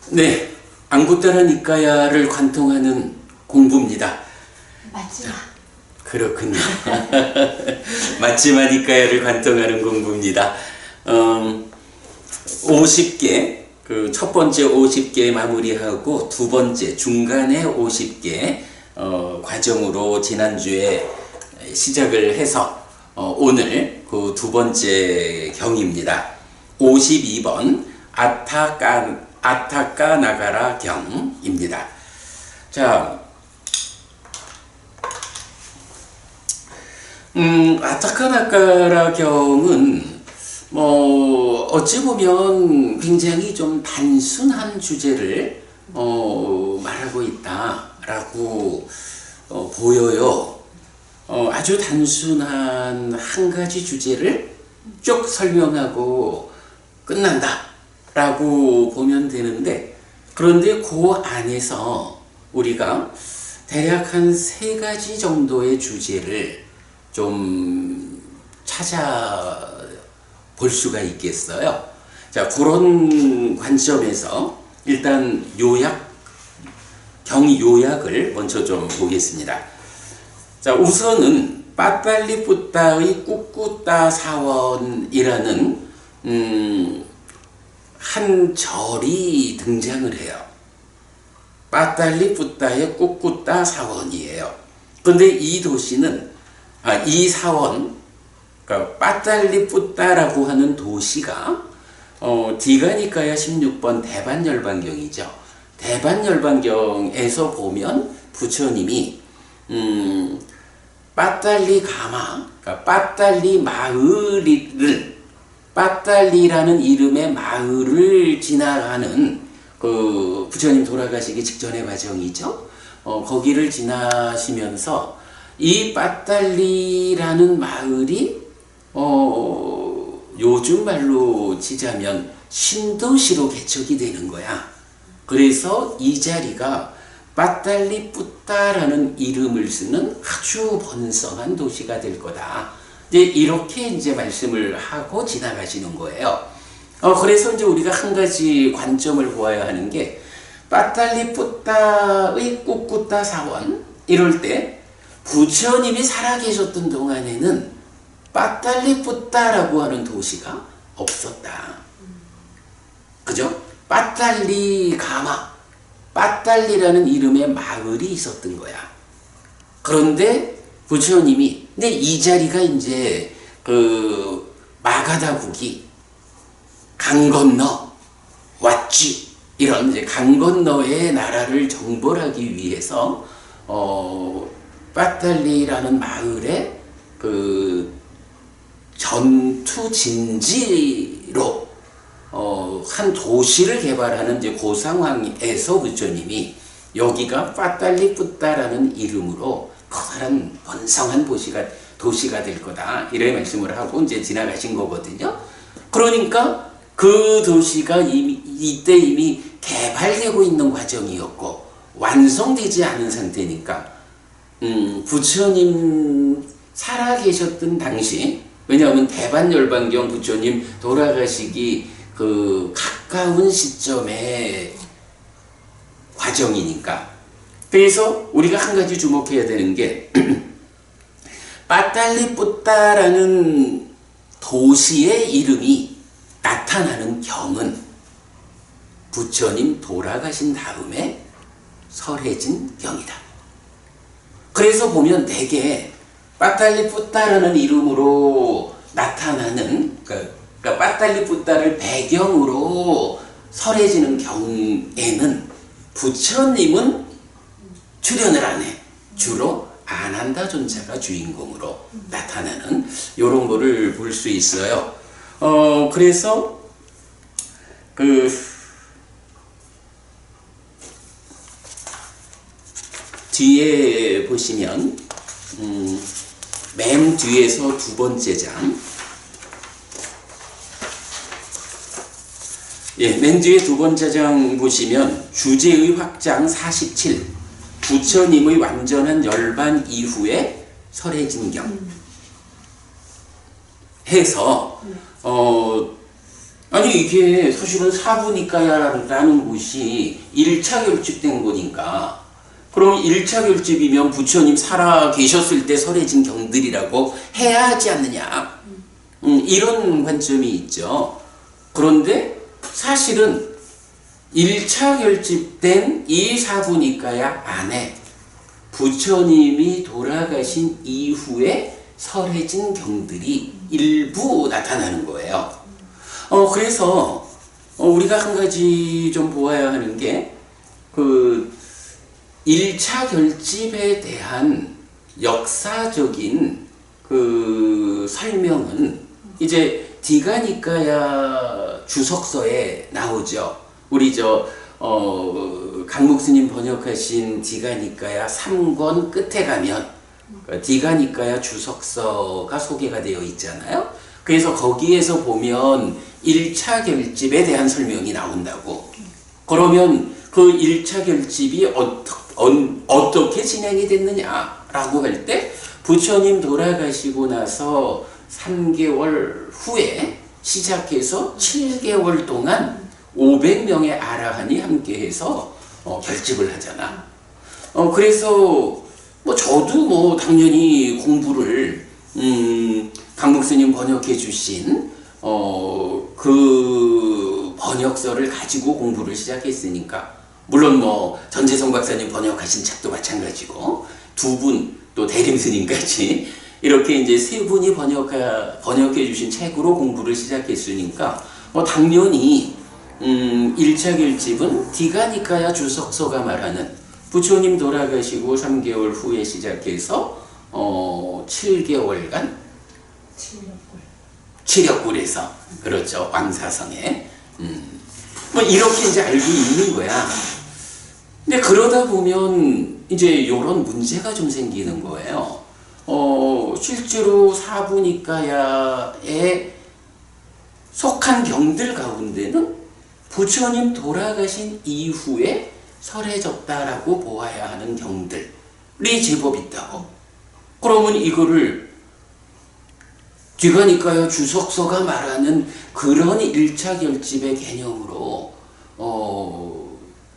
네, 안구따라 니까야를 관통하는 공부입니다. 맞지마. 그렇군요. 맞지마 니까야를 관통하는 공부입니다. 50개, 그 첫 번째 50개 마무리하고 두 번째 중간에 50개 과정으로 지난주에 시작을 해서 오늘 그 두 번째 경입니다. 52번 아타까 나가라 경입니다. 자, 아타까 나가라 경은 어찌 보면 굉장히 좀 단순한 주제를 말하고 있다라고 보여요. 아주 단순한 한 가지 주제를 쭉 설명하고 끝난다라고 보면 되는데, 그런데 그 안에서 우리가 대략 한 세 가지 정도의 주제를 좀 찾아 볼 수가 있겠어요. 자, 그런 관점에서 일단 경 요약을 먼저 좀 보겠습니다. 자, 우선은 빠딸리 뿌따의 꾹꾹따 사원이라는 한 절이 등장을 해요. 빠딸리 뿌따의 꾹꾹따 사원이에요. 근데 이 도시는 이 사원, 그러니까 빠딸리 뿌따라고 하는 도시가 디가니까야 16번 대반열반경이죠. 대반열반경에서 보면 부처님이 빠딸리 가마, 그러니까 빠딸리 마을을, 빠딸리라는 이름의 마을을 지나가는 그 부처님 돌아가시기 직전의 과정이죠. 거기를 지나시면서 이 빠딸리라는 마을이 요즘 말로 치자면 신도시로 개척이 되는 거야. 그래서 이 자리가 빠딸리 뿌따라는 이름을 쓰는 아주 번성한 도시가 될 거다. 이렇게 이제 말씀을 하고 지나가시는 거예요. 그래서 이제 우리가 한 가지 관점을 보아야 하는 게, 빠딸리 뿌따의 꾹꾹따 사원, 이럴 때 부처님이 살아계셨던 동안에는 빠딸리 뿌따라고 하는 도시가 없었다. 그죠? 빠딸리 가마, 빠딸리라는 이름의 마을이 있었던 거야. 그런데 부처님이, 근데 이 자리가 이제 그 마가다국이 강 건너 왔지, 이런 이제 강 건너의 나라를 정벌하기 위해서 빠딸리라는 마을에 그 전투 진지로 한 도시를 개발하는 이제 그 상황에서 부처님이 여기가 빠딸리 뿌따라는 이름으로 커다란 번성한 도시가 될 거다, 이런 말씀을 하고 이제 지나가신 거거든요. 그러니까 그 도시가 이때 이미 개발되고 있는 과정이었고 완성되지 않은 상태니까 부처님 살아계셨던 당시, 왜냐하면 대반열반경 부처님 돌아가시기 그 가까운 시점의 과정이니까. 그래서 우리가 한 가지 주목해야 되는 게 빠딸리 뿌따라는 도시의 이름이 나타나는 경은 부처님 돌아가신 다음에 설해진 경이다. 그래서 보면 대개 빠딸리 뿌따라는 이름으로 나타나는, 그러니까 빠딸리 뿌따를 배경으로 설해지는 경에는 부처님은 출연을 안 해. 주로 아난다 존자가 주인공으로 나타나는 이런 거를 볼 수 있어요. 그래서 그 뒤에 보시면 맨 뒤에서 두 번째 장, 맨 뒤에 두 번째 장 보시면 주제의 확장 47, 부처님의 완전한 열반 이후에 설해진경 해서 아니 이게 사실은 사부니까야라는 곳이 1차 결집된 거니까 그럼 1차 결집이면 부처님 살아 계셨을 때 설해진 경들이라고 해야 하지 않느냐 이런 관점이 있죠. 그런데 사실은 1차 결집된 이 사부니까야 안에 부처님이 돌아가신 이후에 설해진 경들이 일부 나타나는 거예요. 그래서 우리가 한 가지 좀 보아야 하는 게 그 1차 결집에 대한 역사적인 그 설명은 이제 디가니까야 주석서에 나오죠. 우리 강목스님 번역하신 디가니까야 3권 끝에 가면 디가니까야 주석서가 소개가 되어 있잖아요. 그래서 거기에서 보면 1차 결집에 대한 설명이 나온다고. 그러면 그 1차 결집이 어떻게 진행이 됐느냐라고 할 때 부처님 돌아가시고 나서 3개월 후에 시작해서 7개월 동안 500명의 아라한이 함께해서 결집을 하잖아. 그래서 저도 당연히 공부를 강목스님 번역해 주신 그 번역서를 가지고 공부를 시작했으니까 물론 전재성 박사님 번역하신 책도 마찬가지고 두 분 또 대림스님까지 이렇게 이제 세 분이 번역해 주신 책으로 공부를 시작했으니까 당연히 1차 결집은 디가니까야 주석서가 말하는 부처님 돌아가시고 3개월 후에 시작해서 7개월간 칠역굴에서 그렇죠. 왕사성에 이렇게 이제 알고 있는 거야. 근데 그러다 보면 이제 이런 문제가 좀 생기는 거예요. 실제로 사부니까야에 속한 경들 가운데는 부처님 돌아가신 이후에 설해졌다라고 보아야 하는 경들이 제법 있다고. 그러면 이거를 디가니까야 주석서가 말하는 그런 1차 결집의 개념으로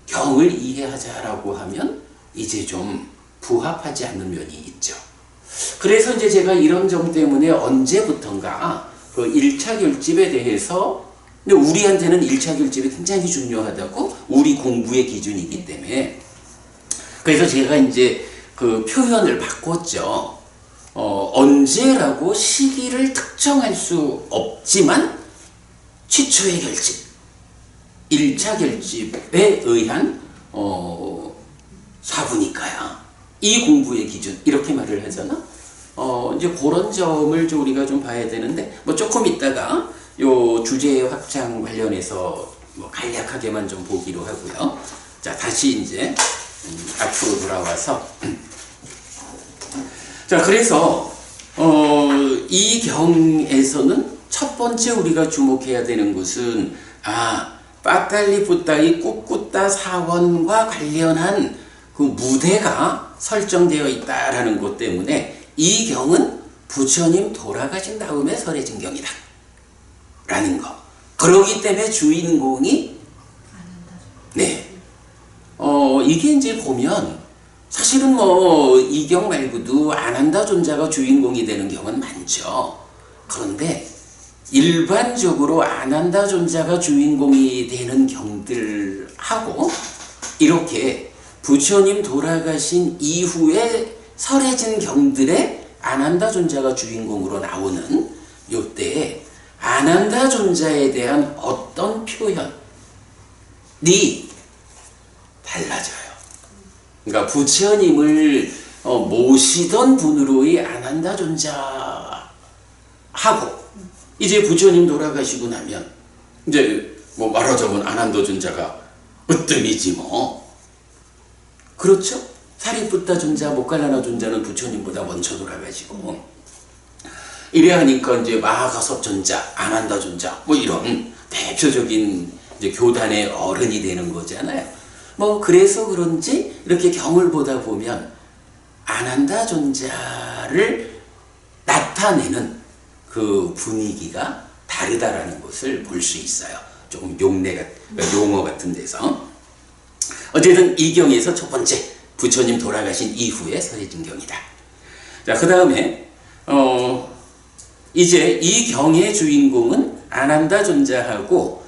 경을 이해하자라고 하면 이제 좀 부합하지 않는 면이 있죠. 그래서 이제 제가 이런 점 때문에 언제부턴가 그 1차 결집에 대해서 근데 우리한테는 1차 결집이 굉장히 중요하다고 우리 공부의 기준이기 때문에 그래서 제가 이제 그 표현을 바꿨죠. 언제라고 시기를 특정할 수 없지만 최초의 결집 1차 결집에 의한 사부니까야 이 공부의 기준 이렇게 말을 하잖아. 이제 그런 점을 좀 우리가 좀 봐야 되는데 조금 있다가 요 주제 확장 관련해서 간략하게만 좀 보기로 하고요. 자 다시 이제 앞으로 돌아와서 자 그래서 이 경에서는 첫 번째 우리가 주목해야 되는 것은 빠탈리푸타의 꿋꿋다 사원과 관련한 그 무대가 설정되어 있다라는 것 때문에 이 경은 부처님 돌아가신 다음에 설해진 경이다 라는 거. 그러기 때문에 주인공이 네 이게 이제 보면 사실은 이 경 말고도 아난다 존자가 주인공이 되는 경우는 많죠. 그런데 일반적으로 아난다 존자가 주인공이 되는 경들하고 이렇게 부처님 돌아가신 이후에 설해진 경들의 아난다 존자가 주인공으로 나오는 요때에 아난다 존자에 대한 어떤 표현이 달라져요. 그러니까 부처님을 모시던 분으로의 아난다 존자하고 이제 부처님 돌아가시고 나면 이제 말하자면 아난다 존자가 으뜸이지 그렇죠? 사리푸타 존자, 모칼라나 존자는 부처님보다 먼저 돌아가시고 이래 하니까 이제 마하가섭 존자, 아난다 존자 이런 대표적인 이제 교단의 어른이 되는 거잖아요. 그래서 그런지 이렇게 경을 보다 보면 아난다 존자를 나타내는 그 분위기가 다르다라는 것을 볼 수 있어요. 조금 용어 같은 데서. 어쨌든 이 경에서 첫 번째, 부처님 돌아가신 이후의 설해진경이다. 자, 그 다음에 이제 이 경의 주인공은 아난다 존자하고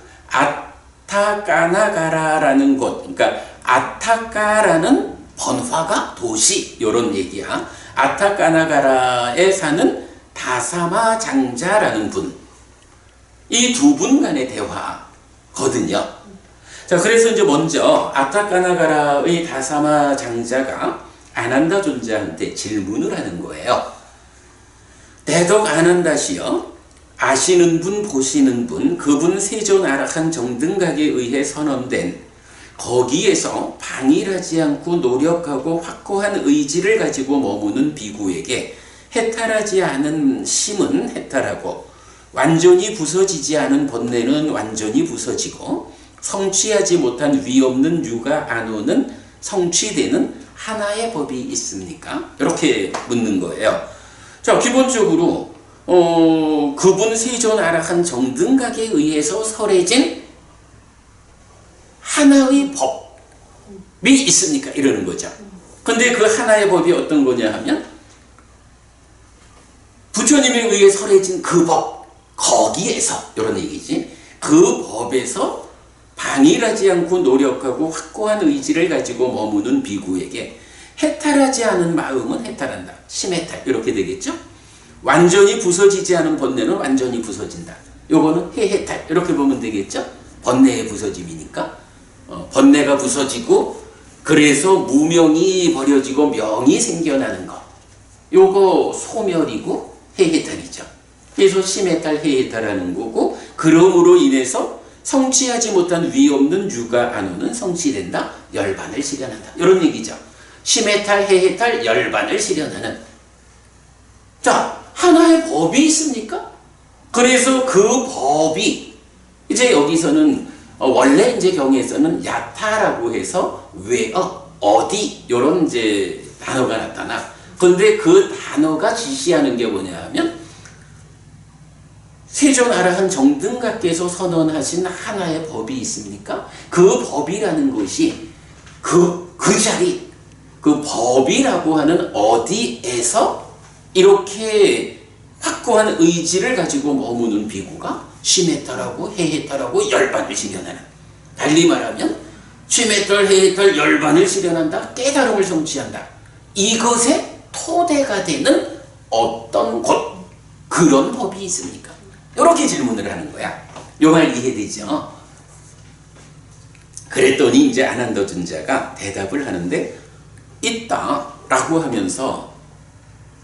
아타까나가라라는 곳, 그러니까 아타까라는 번화가, 도시, 요런 얘기야. 아타까나가라에 사는 다사마 장자라는 분, 이 두 분 간의 대화거든요. 자, 그래서 이제 먼저 아타까나가라의 다사마 장자가 아난다 존자한테 질문을 하는 거예요. 대덕 아난다시여, 아시는 분, 보시는 분, 그분 세존 아라한 정등각에 의해 선언된 거기에서 방일하지 않고 노력하고 확고한 의지를 가지고 머무는 비구에게 해탈하지 않은 심은 해탈하고 완전히 부서지지 않은 번뇌는 완전히 부서지고 성취하지 못한 위없는 유가 안오는 성취되는 하나의 법이 있습니까? 이렇게 묻는 거예요. 자, 기본적으로 그분 세존 아라한 정등각에 의해서 설해진 하나의 법이 있습니까? 이러는 거죠. 근데 그 하나의 법이 어떤 거냐 하면 부처님에 의해 설해진 그 법, 거기에서 이런 얘기지. 그 법에서 방일하지 않고 노력하고 확고한 의지를 가지고 머무는 비구에게 해탈하지 않은 마음은 해탈한다. 심해탈 이렇게 되겠죠. 완전히 부서지지 않은 번뇌는 완전히 부서진다. 요거는 해해탈 이렇게 보면 되겠죠. 번뇌의 부서짐이니까. 번뇌가 부서지고 그래서 무명이 버려지고 명이 생겨나는 것. 요거 소멸이고 해해탈이죠. 그래서 심해탈, 해해탈하는 거고, 그러므로 인해서 성취하지 못한 위없는 유가 안오는 성취된다. 열반을 실현한다. 이런 얘기죠. 심해탈, 해해탈, 열반을 실현하는. 자, 하나의 법이 있습니까? 그래서 그 법이 이제 여기서는 원래 이제 경에서는 야타라고 해서 외어, 어디 이런 이제 단어가 나타나. 근데 그 단어가 지시하는 게 뭐냐 하면 세존 아라한 정등각께서 선언하신 하나의 법이 있습니까? 그 법이라는 것이 그 자리, 그 법이라고 하는 어디에서 이렇게 확고한 의지를 가지고 머무는 비구가 심해탈하고 해해탈하고 열반을 실현하는, 달리 말하면 심해탈, 해해탈, 열반을 실현한다. 깨달음을 성취한다. 이것의 토대가 되는 어떤 곳, 그런 법이 있습니까? 이렇게 질문을 하는 거야. 요 말 이해되죠? 그랬더니 이제 아난다 존자가 대답을 하는데 있다라고 하면서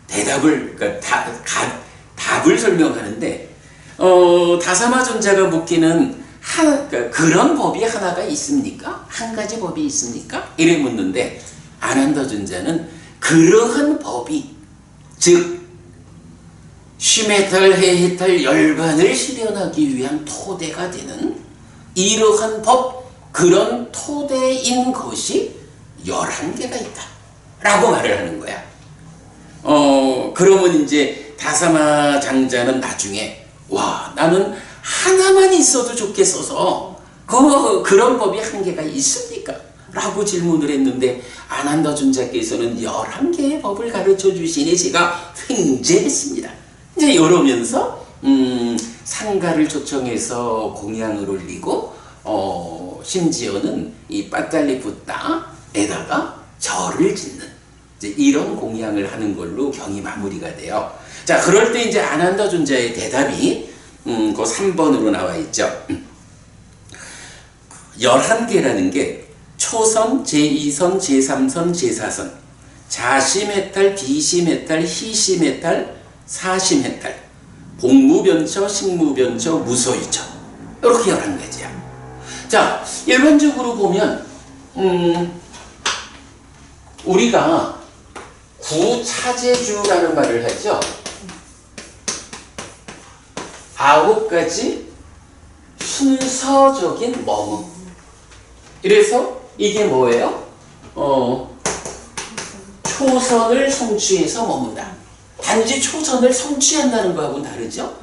대답을, 그러니까 답을 설명하는데 다사마 존자가 묻기는 그러니까 그런 법이 하나가 있습니까? 한 가지 법이 있습니까? 이래 묻는데 아난다 존자는 그러한 법이, 즉 심해탈, 해해탈, 열반을 실현하기 위한 토대가 되는 이러한 법, 그런 토대인 것이 11개가 있다 라고 말을 하는 거야. 그러면 이제 다사마 장자는 나중에 와, 나는 하나만 있어도 좋겠어서 그런 법이 한 개가 있습니까? 라고 질문을 했는데 아난다 존자께서는 11개의 법을 가르쳐 주시니 제가 횡재했습니다. 이제 이러면서 상가를 초청해서 공양을 올리고 심지어는 이 빠달리푸타에다가 절을 짓는 이제 이런 공양을 하는 걸로 경이 마무리가 돼요. 자, 그럴 때 이제 아난다 존자의 대답이 그 3번으로 나와 있죠. 11개라는 게 초선, 제2선, 제3선, 제4선, 자심해탈, 비심해탈, 희심해탈, 사심해탈, 복무변처, 식무변처, 무소유처, 이렇게 11가지야. 자, 일반적으로 보면 우리가 구차제주라는 말을 하죠. 9가지 순서적인 머문. 이래서 이게 뭐예요? 초선을 성취해서 머문다. 단지 초선을 성취한다는 거하고는 다르죠?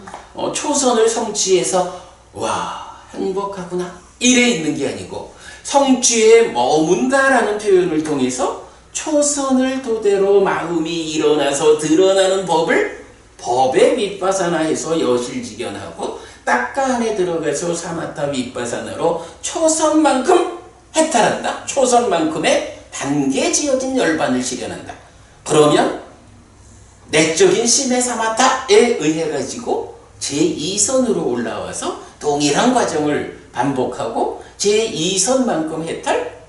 초선을 성취해서 와 행복하구나 이래 있는 게 아니고 성취에 머문다라는 표현을 통해서 초선을 토대로 마음이 일어나서 드러나는 법의 윗바사나에서 여실직연하고 딱가 안에 들어가서 사마타 윗바사나로 초선만큼 해탈한다. 초선만큼의 단계 지어진 열반을 실현한다. 그러면 내적인 심의 사마타에 의해 가지고 제2선으로 올라와서 동일한 과정을 반복하고 제2선만큼 해탈,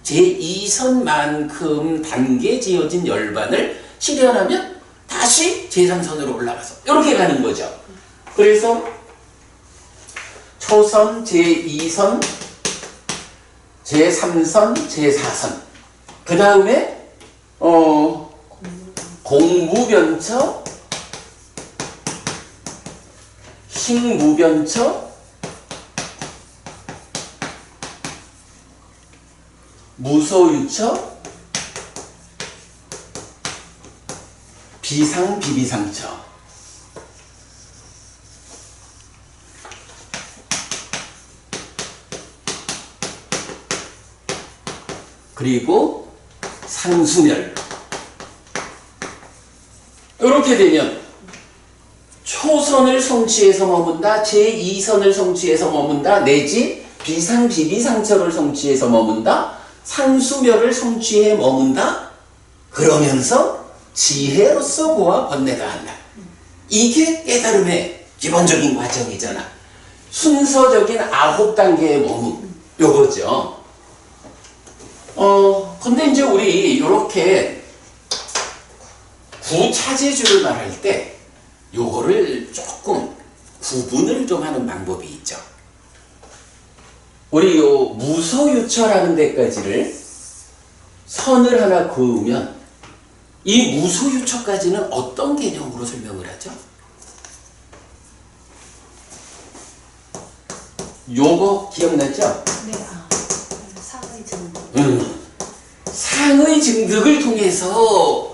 제2선만큼 단계 지어진 열반을 실현하면 다시 제3선으로 올라가서 이렇게 가는 거죠. 그래서 초선, 제2선, 제3선, 제4선 그 다음에 공무변처, 식무변처, 무소유처, 비상비비상처 그리고 상수멸 이렇게 되면 초선을 성취해서 머문다, 제2선을 성취해서 머문다, 내지 비상비비상처를 성취해서 머문다, 상수멸을 성취해 머문다. 그러면서 지혜로서 보아 번뇌가 한다. 이게 깨달음의 기본적인 과정이잖아. 순서적인 9단계의 머문 요거죠. 근데 이제 우리 요렇게 구차제주를 말할 때 요거를 조금 구분을 좀 하는 방법이 있죠. 우리 요 무소유처라는 데까지를 선을 하나 그으면 이 무소유처까지는 어떤 개념으로 설명을 하죠? 요거 기억나죠? 네, 상의 증득. 상의 증득을 통해서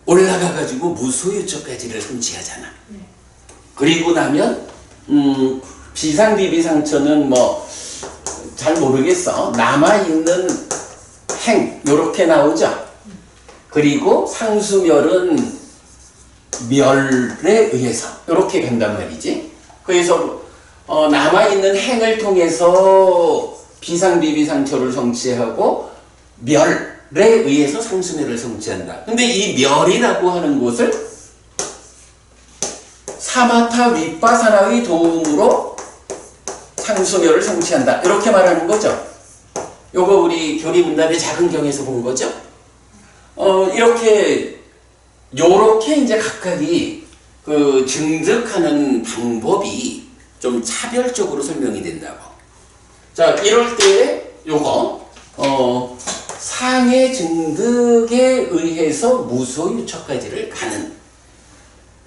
올라가가지고 무소유처까지를 성취하잖아. 네. 그리고 나면 비상비비상처는 뭐 잘 모르겠어. 남아있는 행 요렇게 나오죠. 그리고 상수멸은 멸에 의해서 요렇게 간단 말이지. 그래서 남아있는 행을 통해서 비상비비상처를 성취하고 멸에 의해서 상수멸을 성취한다. 근데 이 멸이라고 하는 곳을 사마타 윗바사나의 도움으로 상수멸을 성취한다. 이렇게 말하는 거죠. 요거 우리 교리문답의 작은 경에서 본 거죠. 요렇게 이제 각각이 그 증득하는 방법이 좀 차별적으로 설명이 된다고. 자, 이럴 때 요거 상해 증득에 의해서 무소유처까지를 가는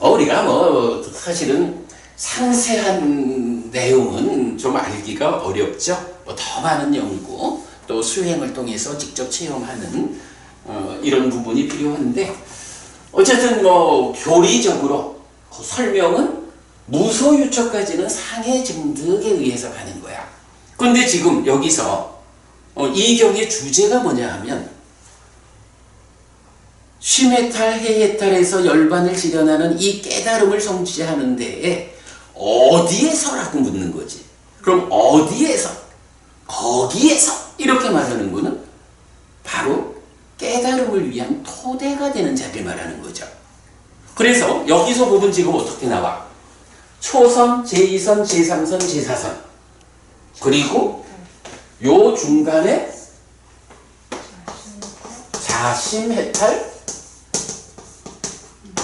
우리가 뭐 사실은 상세한 내용은 좀 알기가 어렵죠. 뭐 더 많은 연구 또 수행을 통해서 직접 체험하는 이런 부분이 필요한데 어쨌든 뭐 교리적으로 그 설명은 무소유처까지는 상해 증득에 의해서 가는 거야. 근데 지금 여기서 이 경의 주제가 뭐냐 하면 쉬메탈, 해해탈에서 열반을 실현하는 이 깨달음을 성취하는 데에 어디에서라고 묻는 거지. 그럼 어디에서? 거기에서? 이렇게 말하는 거는 바로 깨달음을 위한 토대가 되는 자리를 말하는 거죠. 그래서 여기서 보면 지금 어떻게 나와? 초선, 제2선, 제3선, 제4선 그리고 요 중간에 자심해탈,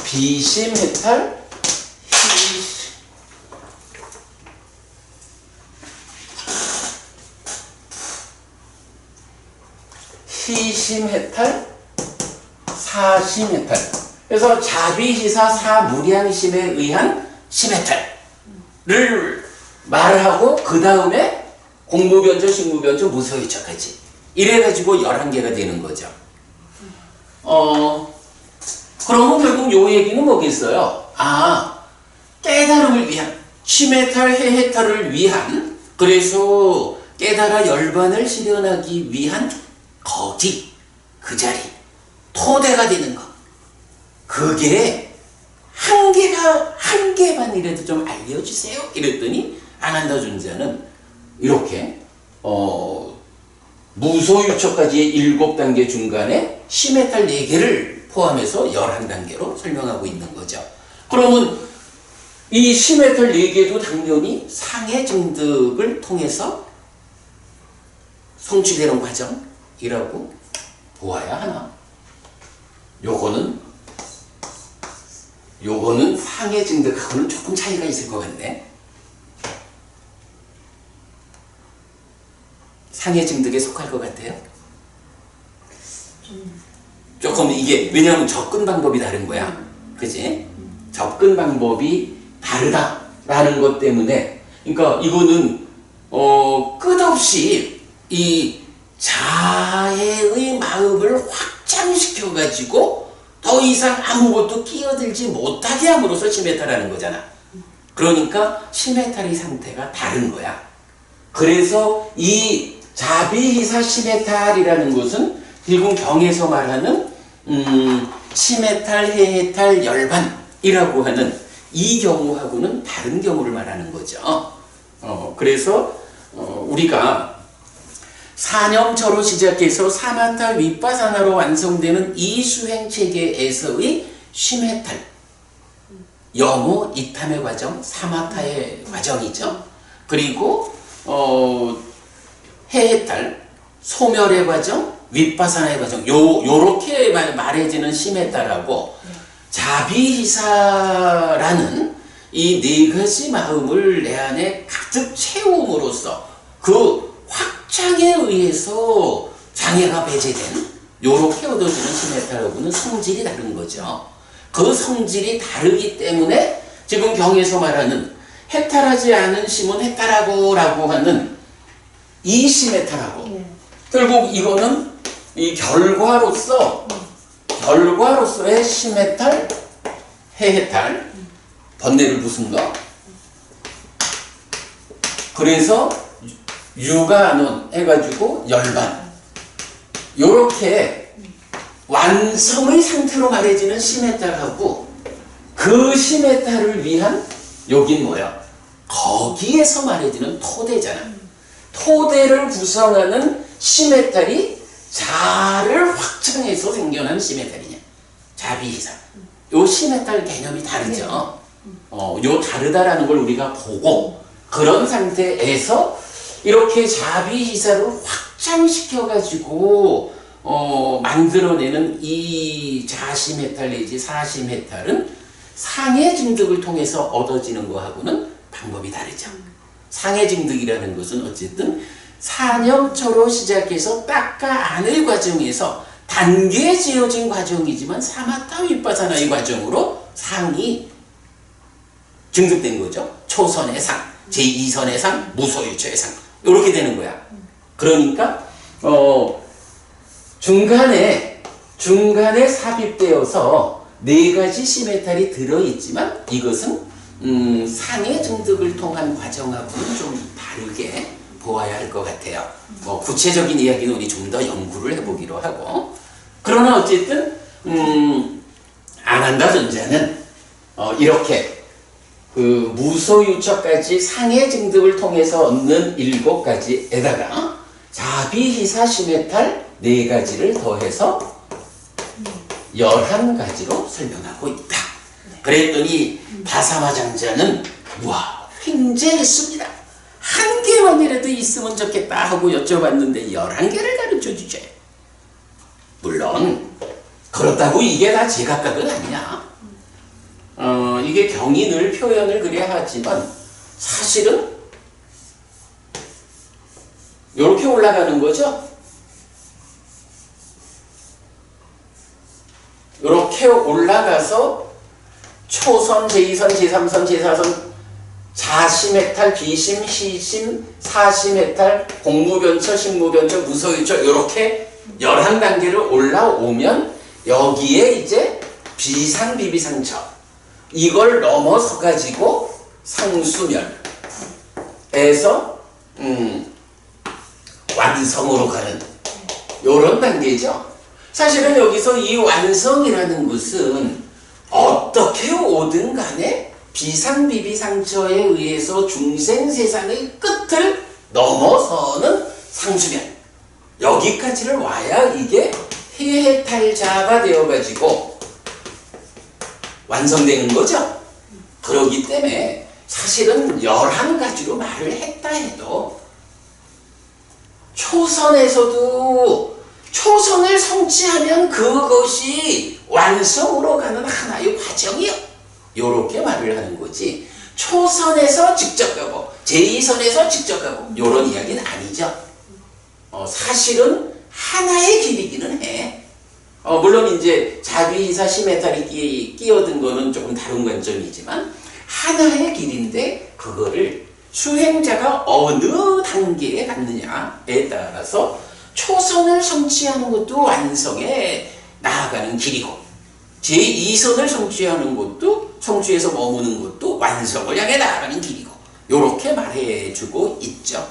비심해탈, 희심해탈, 사심해탈. 그래서 자비시사 사무량심에 의한 심해탈을 말하고 그 다음에 공무변조, 식무변조, 무소유처까지 이래가지고 11개가 되는 거죠. 그러면 결국 요 얘기는 뭐겠어요? 깨달음을 위한, 시메탈 헤헤탈을 위한, 그래서 깨달아 열반을 실현하기 위한 거기, 그 자리, 토대가 되는 것. 그게 한 개만이라도 좀 알려주세요. 이랬더니 아난다 존자는 이렇게 무소유처까지의 7단계 중간에 시메탈 4개를 포함해서 11단계로 설명하고 있는 거죠. 그러면 이 시메탈 4개도 당연히 상해 증득을 통해서 성취되는 과정이라고 보아야 하나? 요거는 상해 증득하고는 조금 차이가 있을 것 같네. 상해 증득에 속할 것 같아요? 조금 이게 왜냐하면 접근 방법이 다른 거야. 그지? 접근 방법이 다르다라는 것 때문에, 그러니까 이거는 끝없이 이 자해의 마음을 확장시켜 가지고 더 이상 아무것도 끼어들지 못하게 함으로써 시메탈하는 거잖아. 그러니까 시메탈의 상태가 다른 거야. 그래서 이 자비히사 시메탈이라는 것은 결국 경에서 말하는 시메탈, 헤헤탈, 열반이라고 하는 이 경우하고는 다른 경우를 말하는 거죠. 그래서 우리가 사념처로 시작해서 사마타 윗바사나로 완성되는 이 수행 체계에서의 시메탈, 영호 이탐의 과정, 사마타의 과정이죠. 그리고 헤헤탈, 소멸의 과정, 윗바사나의 과정, 요렇게 말해지는 시메탈하고 자비히사라는 이 4가지 마음을 내 안에 가득 채움으로써 그 확장에 의해서 장애가 배제된 요렇게 얻어지는 시메탈하고는 성질이 다른 거죠. 그 성질이 다르기 때문에 지금 경에서 말하는 해탈하지 않은 심은 해탈하고라고 하는 이 시메탈하고 결국 이거는 이 결과로서의 시메탈, 헤헤탈, 번뇌를 부순 거. 그래서 유가논 해가지고 열반. 요렇게 완성의 상태로 말해지는 시메탈하고 그 시메탈을 위한 여긴 뭐야? 거기에서 말해지는 토대잖아. 토대를 구성하는 시메탈이 자를 확장해서 생겨난 시메탈이냐. 자비히사. 요 시메탈 개념이 다르죠. 요 다르다라는 걸 우리가 보고 그런 상태에서 이렇게 자비히사를 확장시켜가지고 만들어내는 이 자시메탈 내지 사시메탈은 상해 증득을 통해서 얻어지는 거하고는 방법이 다르죠. 상해 증득이라는 것은 어쨌든 사념처로 시작해서 닦아 안의 과정에서 단계에 지어진 과정이지만 사마타 윗바사나의 과정으로 상이 증득된 거죠. 초선의 상, 제2선의 상, 무소유처의 상 이렇게 되는 거야. 그러니까 중간에 삽입되어서 4가지 시메탈이 들어있지만 이것은 상해 증득을 통한 과정하고는 좀 다르게 보아야 할 것 같아요. 구체적인 이야기는 우리 좀 더 연구를 해보기로 하고, 그러나 어쨌든 아난다 존자는 이렇게 그 무소유처까지 상해 증득을 통해서 얻는 7가지에다가 자비히사 시메탈 4가지를 더해서 11가지로 설명하고 있다. 그랬더니 바사마장자는 와, 횡재했습니다. 한 개만이라도 있으면 좋겠다 하고 여쭤봤는데 11개를 가르쳐 주죠. 물론 그렇다고 이게 다 제각각은 아니야. 이게 경이 늘 표현을 그래야 하지만 사실은 이렇게 올라가는 거죠. 이렇게 올라가서 초선, 제2선, 제3선, 제4선, 자시메탈, 비심, 시심, 사시메탈, 공무변처, 식무변처, 무소유처 이렇게 11단계를 올라오면 여기에 이제 비상, 비비상처 이걸 넘어서 가지고 상수면에서 완성으로 가는 요런 단계죠. 사실은 여기서 이 완성이라는 것은 어떻게 오든 간에 비상비비상처에 의해서 중생세상의 끝을 넘어서는 상수면, 여기까지를 와야 이게 해해탈자가 되어가지고 완성되는 거죠. 그러기 때문에 사실은 11가지로 말을 했다 해도 초선에서도 초선을 성취하면 그것이 완성으로 가는 하나의 과정이요. 요렇게 말을 하는 거지. 초선에서 직접 가고 제2선에서 직접 가고 요런 이야기는 아니죠. 사실은 하나의 길이기는 해. 물론 이제 자비이사 심해탈이 끼어든 거는 조금 다른 관점이지만 하나의 길인데 그거를 수행자가 어느 단계에 갔느냐에 따라서 초선을 성취하는 것도 완성에 나아가는 길이고 제2선을 성취하는 것도 성취해서 머무는 것도 완성을 향해 나아가는 길이고 요렇게 말해주고 있죠.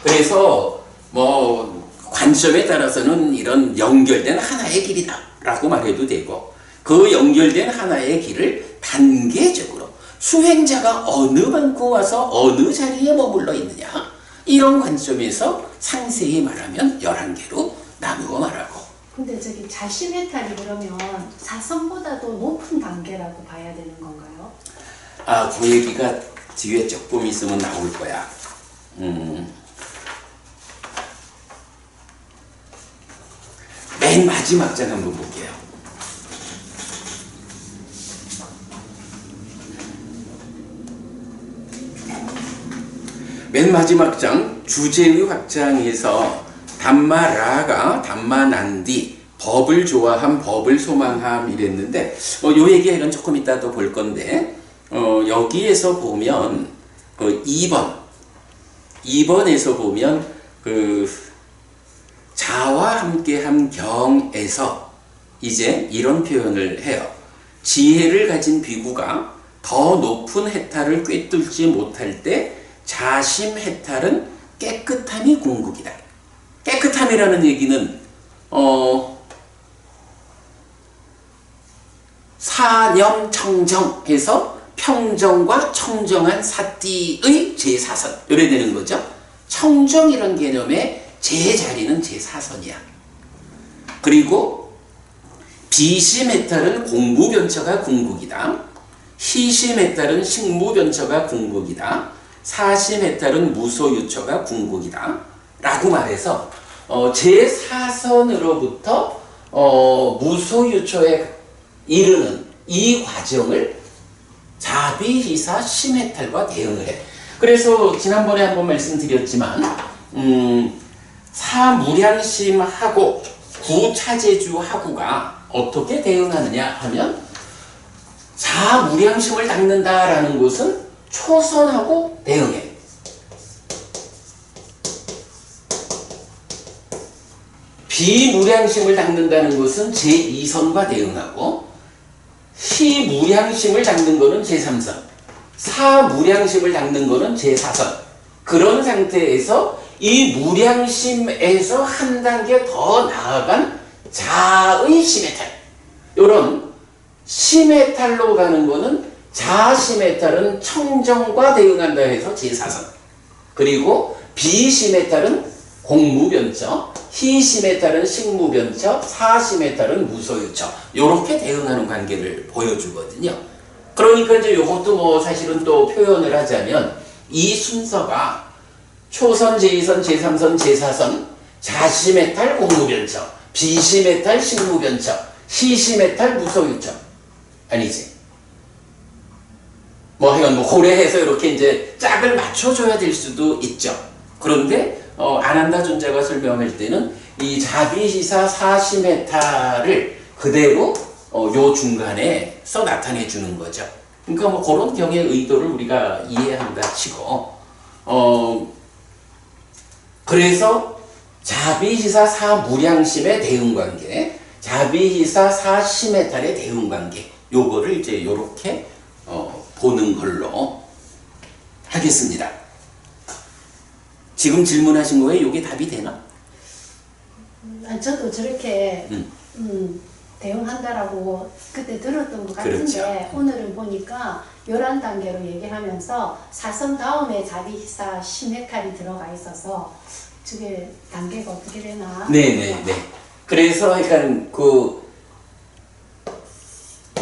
그래서 뭐 관점에 따라서는 이런 연결된 하나의 길이다 라고 말해도 되고 그 연결된 하나의 길을 단계적으로 수행자가 어느 만큼 와서 어느 자리에 머물러 있느냐 이런 관점에서 상세히 말하면 11개로 나누어 말하고. 근데 저기 자심해탈이 그러면 사선보다도 높은 단계라고 봐야 되는 건가요? 그 얘기가 뒤에 조금 있으면 나올 거야. 맨 마지막 장 한번 볼게요. 맨 마지막 장 주제의 확장에서 담마라가 담마난디 법을 좋아함 법을 소망함 이랬는데 요 얘기는 조금 이따 또 볼 건데 여기에서 보면 2번에서 보면 자와 함께함 경에서 이제 이런 표현을 해요. 지혜를 가진 비구가 더 높은 해탈을 꿰뚫지 못할 때 자심 해탈은 깨끗함이 궁극이다. 깨끗함이라는 얘기는 사념청정해서 평정과 청정한 사띠의 제4선 이래 되는 거죠. 청정이란 개념의 제자리는 제4선이야. 그리고 비심에 따른 공부변처가 궁극이다. 희심에 따른 식무변처가 궁극이다. 사심에 따른 무소유처가 궁극이다 라고 말해서 제4선으로부터 무소유처에 이르는 이 과정을 자비희사 심해탈과 대응을 해. 그래서 지난번에 한번 말씀드렸지만 사무량심하고 구차제주하고가 어떻게 대응하느냐 하면 사무량심을 닦는다라는 것은 초선하고 대응해. 비무량심을 닦는다는 것은 제2선과 대응하고 희무량심을 닦는 것은 제3선, 사무량심을 닦는 것은 제4선. 그런 상태에서 이 무량심에서 한 단계 더 나아간 자의 심해탈, 이런 심해탈로 가는 것은 자심해탈은 청정과 대응한다 해서 제4선. 그리고 비심해탈은 공무변처, 희심해탈은 식무변처, 사심해탈은 무소유처. 요렇게 대응하는 관계를 보여주거든요. 그러니까 이제 요것도 뭐 사실은 또 표현을 하자면 이 순서가 초선, 제2선, 제3선, 제4선, 자심해탈 공무변처, 비심해탈 식무변처, 희심해탈 무소유처. 아니지. 뭐 하여간 뭐 고려해서 이렇게 이제 짝을 맞춰줘야 될 수도 있죠. 그런데 아난다 존자가 설명할 때는 이 자비시사 사심해탈을 그대로 요 중간에서 나타내 주는 거죠. 그러니까 뭐 그런 경의 의도를 우리가 이해한다 치고 그래서 자비시사 사무량심의 대응관계, 자비희사 사시메탈의 대응관계, 요거를 이제 요렇게 보는 걸로 하겠습니다. 지금 질문하신 거에 요게 답이 되나? 저도 저렇게 대응한다라고 그때 들었던 것 같은데 그렇죠. 오늘은 보니까 11단계로 얘기하면서 사선 다음에 자비희사 시메탈이 들어가 있어서 저게 단계가 어떻게 되나? 네네네. 그래서 그러니까 그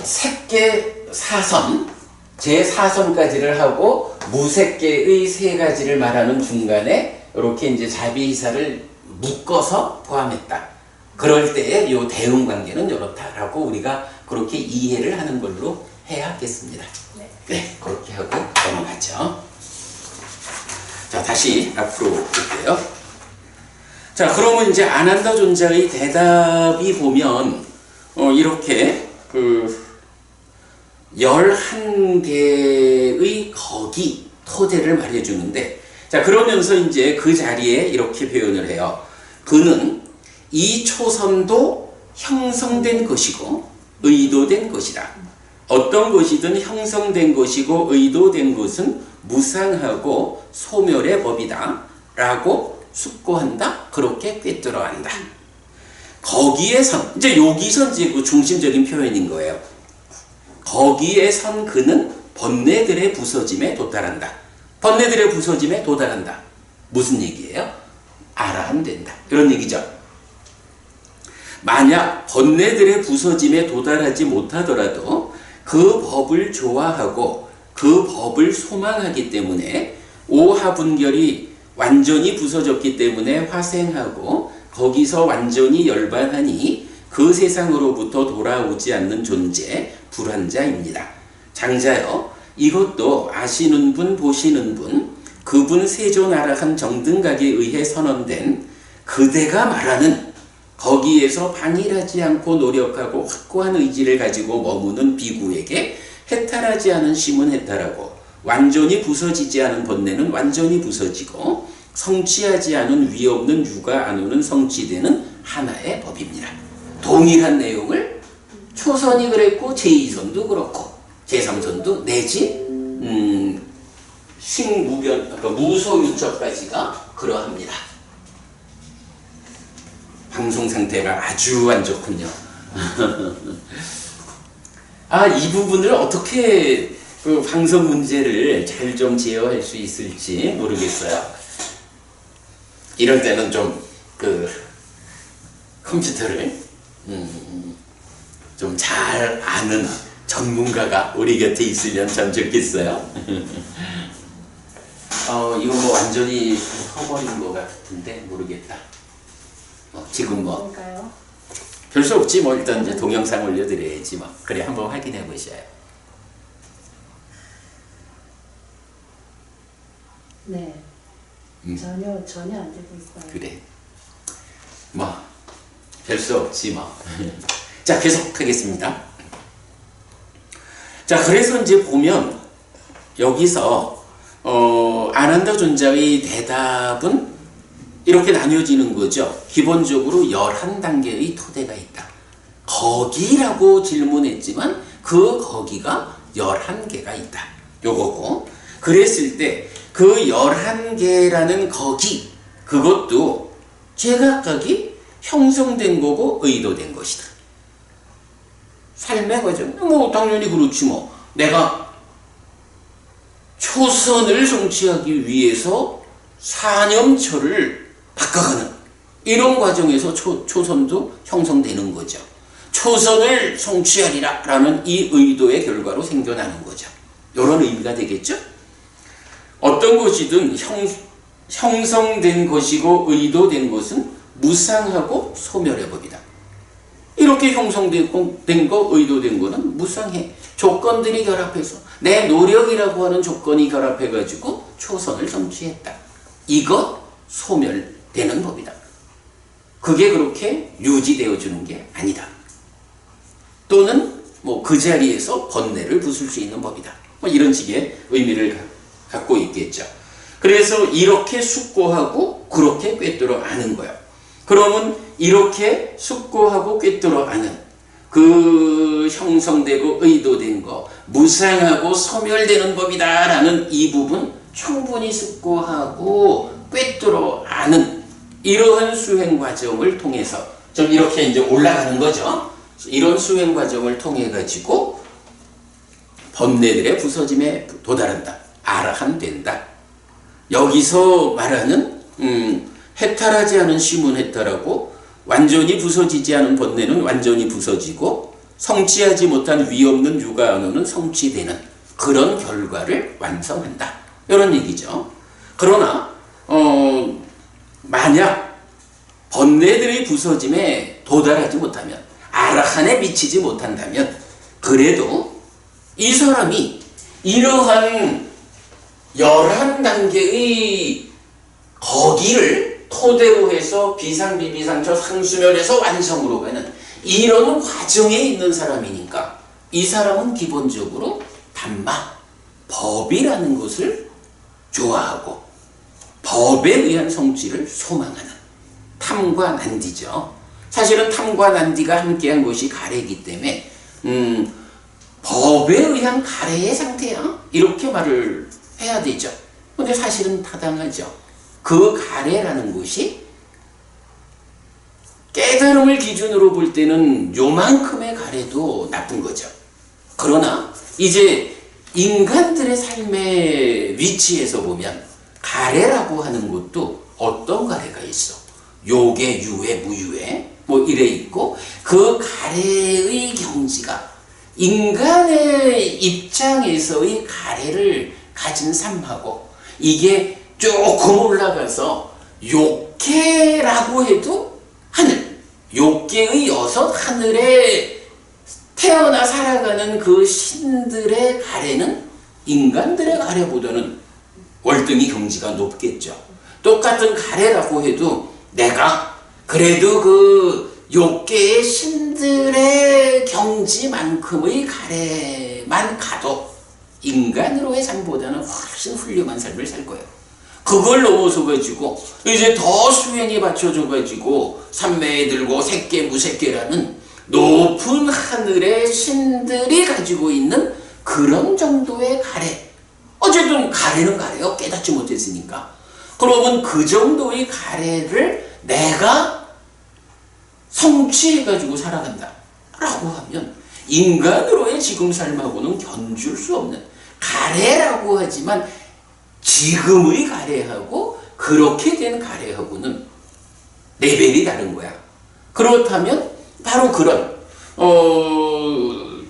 색계 사선, 제 4선까지를 하고 무색계의 3가지를 말하는 중간에 이렇게 이제 자비희사를 묶어서 포함했다. 그럴 때의 요 대응 관계는 이렇다라고 우리가 그렇게 이해를 하는 걸로 해야겠습니다. 네, 그렇게 하고 넘어가죠. 자, 다시 앞으로 볼게요. 자, 그러면 이제 아난다 존자의 대답이 보면 이렇게 그 11개의 거기 토대를 말해주는데, 자, 그러면서 이제 그 자리에 이렇게 표현을 해요. 그는 이 초선도 형성된 것이고 의도된 것이다. 어떤 것이든 형성된 것이고 의도된 것은 무상하고 소멸의 법이다 라고 숙고한다. 그렇게 꿰뚫어간다. 거기에 선, 이제 여기서 이제 그 중심적인 표현인 거예요. 거기에 선 그는 번뇌들의 부서짐에 도달한다. 번뇌들의 부서짐에 도달한다. 무슨 얘기예요? 알아하면 된다. 이런 얘기죠. 만약 번뇌들의 부서짐에 도달하지 못하더라도 그 법을 좋아하고 그 법을 소망하기 때문에 오하분결이 완전히 부서졌기 때문에 화생하고 거기서 완전히 열반하니 그 세상으로부터 돌아오지 않는 존재, 불환자입니다. 장자여, 이것도 아시는 분, 보시는 분, 그분 세존아라한 정등각에 의해 선언된 그대가 말하는 거기에서 방일하지 않고 노력하고 확고한 의지를 가지고 머무는 비구에게 해탈하지 않은 심은 해탈하고 완전히 부서지지 않은 번뇌는 완전히 부서지고 성취하지 않은 위 없는 유가 안 오는 성취되는 하나의 법입니다. 동일한 내용을 초선이 그랬고 제2선도 그렇고 제3선도 내지 식무변, 그러니까 무소유처까지가 그러합니다. 방송 상태가 아주 안 좋군요. 아, 이 부분을 어떻게 그 방송 문제를 잘 좀 제어할 수 있을지 모르겠어요. 이럴 때는 좀 그 컴퓨터를 좀 잘 아는 전문가가 우리 곁에 있으면 참 좋겠어요. 이거 뭐 완전히 터버린 것 같은데 모르겠다. 지금 뭐 별 수 없지 뭐. 일단 이제 동영상 올려드려야지 뭐. 그래, 한번 확인해 보셔요. 네. 전혀 안 되고 있어요. 그래. 뭐 별 수 없지 뭐. 자, 계속하겠습니다. 자, 그래서 이제 보면 여기서 아난다 존자의 대답은 이렇게 나뉘어지는 거죠. 기본적으로 11단계의 토대가 있다. 거기라고 질문했지만 그 거기가 11개가 있다. 요거고. 그랬을 때 그 11개라는 거기, 그것도 제각각이 형성된 거고 의도된 것이다. 삶의 과정, 뭐 당연히 그렇지 뭐. 내가 초선을 성취하기 위해서 사념처를 바꿔가는 이런 과정에서 초선도 형성되는 거죠. 초선을 성취하리라 라는 이 의도의 결과로 생겨나는 거죠. 이런 의미가 되겠죠? 어떤 것이든 형성된 것이고 의도된 것은 무상하고 소멸의 법이다. 이렇게 형성된 거, 의도된 거는 무상해. 조건들이 결합해서 내 노력이라고 하는 조건이 결합해가지고 초선을 성취했다. 이거 소멸되는 법이다. 그게 그렇게 유지되어 주는 게 아니다. 또는 뭐 그 자리에서 번뇌를 부술 수 있는 법이다. 뭐 이런 식의 의미를 갖고 있겠죠. 그래서 이렇게 숙고하고 그렇게 꿰뚫어 아는 거예요. 그러면 이렇게 숙고하고 꿰뚫어 아는 그 형성되고 의도된 거 무상하고 소멸되는 법이다라는 이 부분 충분히 숙고하고 꿰뚫어 아는 이러한 수행 과정을 통해서 좀 이렇게 이제 올라가는 거죠. 이런 수행 과정을 통해 가지고 번뇌들의 부서짐에 도달한다. 아라한 된다. 여기서 말하는 해탈하지 않은 심은 해탈하고 완전히 부서지지 않은 번뇌는 완전히 부서지고 성취하지 못한 위없는 유가언어는 성취되는 그런 결과를 완성한다. 이런 얘기죠. 그러나 만약 번뇌들의 부서짐에 도달하지 못하면 아라한에 미치지 못한다면 그래도 이 사람이 이러한 11단계의 거기를 토대로 해서 비상비비상처 상수멸에서 완성으로 가는 이런 과정에 있는 사람이니까 이 사람은 기본적으로 담마, 법이라는 것을 좋아하고 법에 의한 성취를 소망하는 탐과 난디죠. 사실은 탐과 난디가 함께한 것이 가래이기 때문에 법에 의한 가래의 상태야 이렇게 말을 해야 되죠. 근데 사실은 타당하죠. 그 가래라는 것이 깨달음을 기준으로 볼 때는 요만큼의 가래도 나쁜 거죠. 그러나 이제 인간들의 삶의 위치에서 보면 가래라고 하는 것도 어떤 가래가 있어. 요계, 유해, 무유해 뭐 이래 있고 그 가래의 경지가 인간의 입장에서의 가래를 가진 삶하고 이게 조금 올라가서 욕계라고 해도 하늘, 욕계의 6 하늘에 태어나 살아가는 그 신들의 가래는 인간들의 가래보다는 월등히 경지가 높겠죠. 똑같은 가래라고 해도 내가 그래도 그 욕계의 신들의 경지만큼의 가래만 가도 인간으로의 삶보다는 훨씬 훌륭한 삶을 살 거예요. 그걸 넘어서 가지고 이제 더 수행에 받쳐져 가지고 삼매에 들고 색계 무색계라는 높은 하늘의 신들이 가지고 있는 그런 정도의 가래. 어쨌든 가래는 가래요. 깨닫지 못했으니까. 그러면 그 정도의 가래를 내가 성취해가지고 살아간다 라고 하면 인간으로의 지금 삶하고는 견줄 수 없는 가래라고 하지만 지금의 가래하고 그렇게 된 가래하고는 레벨이 다른 거야. 그렇다면 바로 그런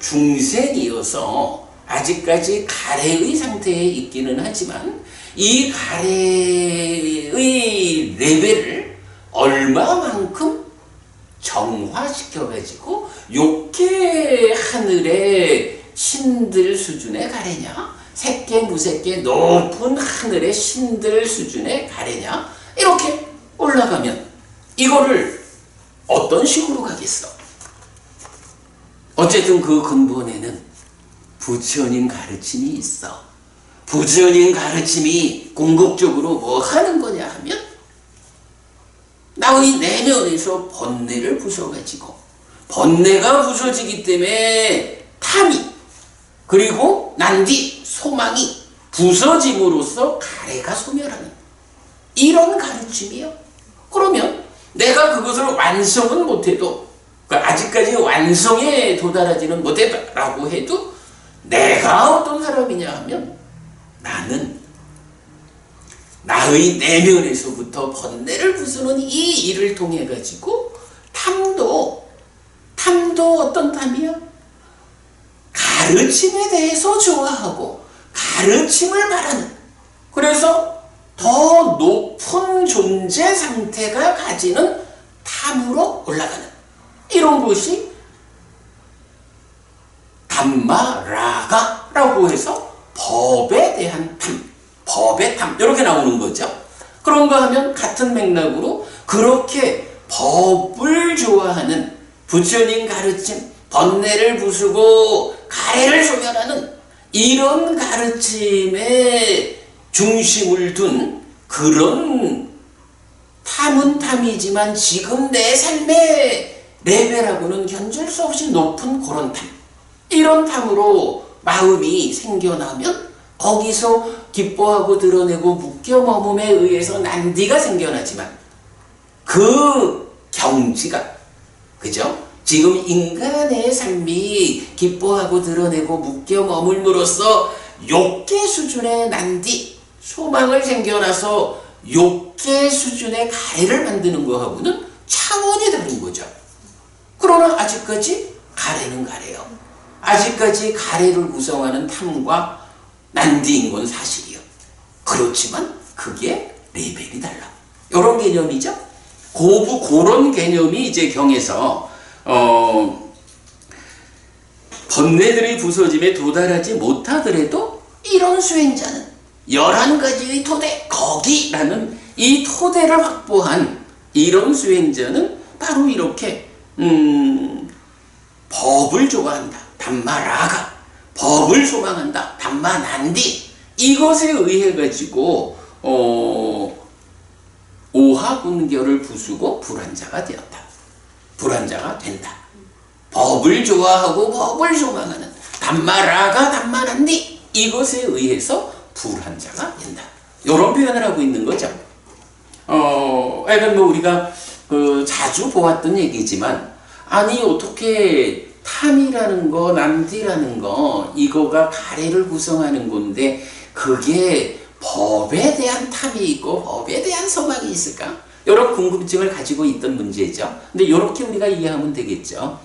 중생이어서 아직까지 가래의 상태에 있기는 하지만 이 가래의 레벨을 얼마만큼 정화시켜가지고 욕계 하늘의 신들 수준의 가래냐 색계 무색계 높은 하늘의 신들 수준의 가래냐 이렇게 올라가면 이거를 어떤 식으로 가겠어? 어쨌든 그 근본에는 부처님 가르침이 있어. 부처님 가르침이 궁극적으로 뭐 하는 거냐 하면 나의 내면에서 번뇌를 부숴가지고 번뇌가 부서지기 때문에 탐이 그리고 난디 소망이 부서짐으로써 가래가 소멸하는 이런 가르침이요. 그러면 내가 그것을 완성은 못해도 아직까지 완성에 도달하지는 못했다라고 해도 내가 어떤 사람이냐 하면 나는 나의 내면에서부터 번뇌를 부수는 이 일을 통해 가지고 탐도 어떤 탐이야? 가르침에 대해서 좋아하고 가르침을 말하는 그래서 더 높은 존재 상태가 가지는 탐으로 올라가는 이런 것이 담마라가라고 해서 법에 대한 탐, 법의 탐 이렇게 나오는 거죠. 그런가 하면 같은 맥락으로 그렇게 법을 좋아하는 부처님 가르침, 번뇌를 부수고 가래를 소멸하는 이런 가르침에 중심을 둔 그런 탐은 탐이지만 지금 내 삶의 레벨하고는 견줄 수 없이 높은 그런 탐. 이런 탐으로 마음이 생겨나면 거기서 기뻐하고 드러내고 묶여 머금에 의해서 난디가 생겨나지만 그 경지가, 그죠? 지금 인간의 삶이 기뻐하고 드러내고 묶여 머물므로써 욕계 수준의 난디, 소망을 생겨나서 욕계 수준의 가래를 만드는 거하고는 차원이 다른 거죠. 그러나 아직까지 가래는 가래요. 아직까지 가래를 구성하는 탐과 난디인 건 사실이요. 그렇지만 그게 레벨이 달라. 이런 개념이죠. 그런 개념이 이제 경에서 번뇌들의 부서짐에 도달하지 못하더라도 이런 수행자는 11가지의 토대, 거기라는 이 토대를 확보한 이런 수행자는 바로 이렇게 법을 좋아한다, 담마라가, 법을 소망한다, 담마난디, 이것에 의해 가지고 오하군결을 부수고 불환자가 되었다. 불환자가 된다. 법을 좋아하고 법을 소망하는 담마라가 담마난디, 이것에 의해서 불환자가 된다. 이런 표현을 하고 있는 거죠. 그러니까 우리가 자주 보았던 얘기지만, 아니 어떻게 탐이라는 거, 난디라는 거, 이거가 가래를 구성하는 건데 그게 법에 대한 탐이 있고 법에 대한 소망이 있을까? 이런 궁금증을 가지고 있던 문제죠. 근데 이렇게 우리가 이해하면 되겠죠.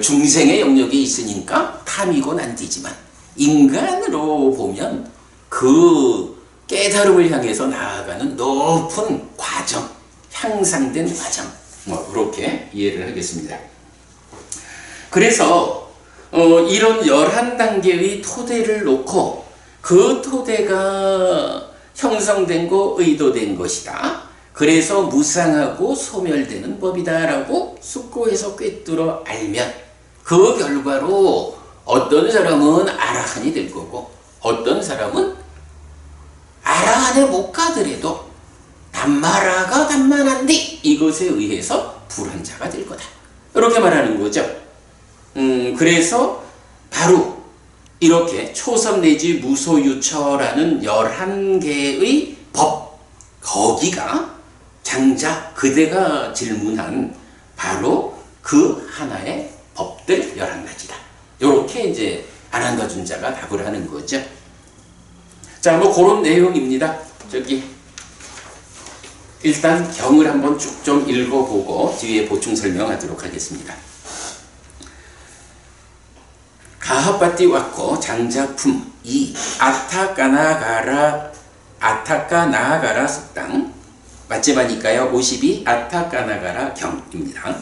중생의 영역이 있으니까 탐이고 난디지만 인간으로 보면 그 깨달음을 향해서 나아가는 높은 과정, 향상된 과정, 그렇게 이해를 하겠습니다. 그래서 이런 11단계의 토대를 놓고 그 토대가 형성된 거, 의도된 것이다. 그래서 무상하고 소멸되는 법이다라고 숙고해서 꿰뚫어 알면 그 결과로 어떤 사람은 아라한이 될 거고 어떤 사람은 아라한에 못 가더라도 담마라가 담마난디, 이것에 의해서 불환자가 될 거다. 이렇게 말하는 거죠. 그래서 바로 이렇게 초섭 내지 무소유처라는 11개의 법, 거기가 장자 그대가 질문한 바로 그 하나의 법들 11가지다. 이렇게 이제 아난다준자가 답을 하는 거죠. 자, 뭐 그런 내용입니다. 일단 경을 한번 쭉 좀 읽어보고 뒤에 보충 설명하도록 하겠습니다. 가하빠띠 와코 장자품 2 아타까나가라 숙당 맞제바니까요 52 아타까나가라 경입니다.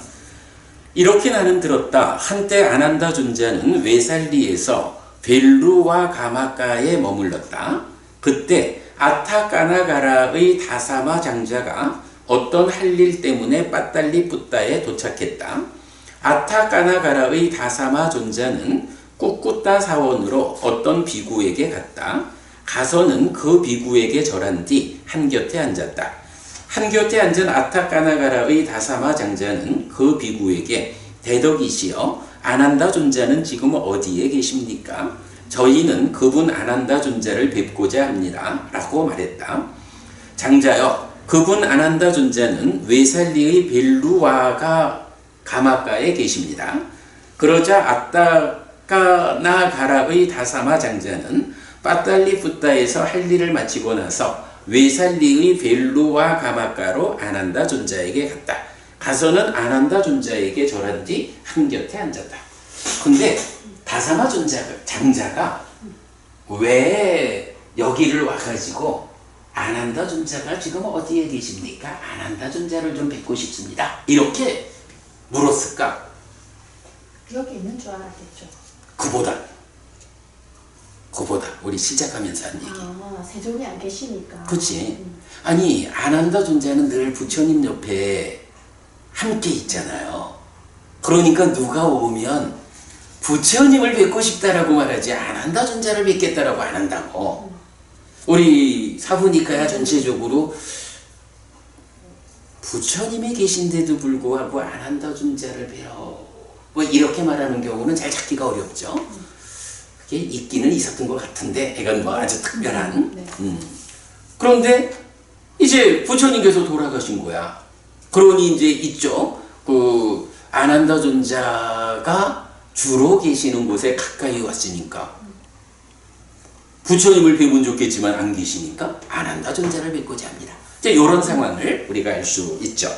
이렇게 나는 들었다. 한때 아난다 존자는 웨살리에서 벨루와 가마카에 머물렀다. 그때 아타까나가라의 다사마 장자가 어떤 할 일 때문에 빠딸리뿌따에 도착했다. 아타까나가라의 다사마 존자는 꿋꿋따 사원으로 어떤 비구에게 갔다. 가서는 그 비구에게 절한 뒤 한곁에 앉았다. 한곁에 앉은 아타까나가라의 다사마 장자는 그 비구에게 대덕이시여, 아난다 존자는 지금 어디에 계십니까? 저희는 그분 아난다 존자를 뵙고자 합니다. 라고 말했다. 장자여, 그분 아난다 존자는 웨살리의 벨루와가 가마가에 계십니다. 그러자 아타까나가라의 다사마 장자는 빠딸리뿌따에서 할 일을 마치고 나서 웨살리의 벨루와 가마가로 아난다 존자에게 갔다. 가서는 아난다 존자에게 절한 뒤 한곁에 앉았다. 근데 다사마 장자가 왜 여기를 와가지고 아난다 존자가 지금 어디에 계십니까? 아난다 존자를 좀 뵙고 싶습니다. 이렇게 물었을까? 여기 있는 줄 알았겠죠. 그보다 우리 시작하면서 한 얘기. 세종이 안 계시니까. 그렇지. 아니 아난다 존자는 늘 부처님 옆에 함께 있잖아요. 그러니까 누가 오면 부처님을 뵙고 싶다라고 말하지 아난다 존자를 뵙겠다라고 안 한다고. 우리 사부니까야 전체적으로 부처님이 계신데도 불구하고 안 한다 존자를 배워. 뭐 이렇게 말하는 경우는 잘 찾기가 어렵죠. 그게 있기는 있었던 것 같은데 이건 뭐 아주 특별한. 네. 그런데 이제 부처님께서 돌아가신 거야. 그러니 이제 있죠. 그 아난다 존자가 주로 계시는 곳에 가까이 왔으니까 부처님을 뵈면 좋겠지만 안 계시니까 아난다 존자를 뵙고자 합니다. 이제 이런 상황을 우리가 알 수 있죠.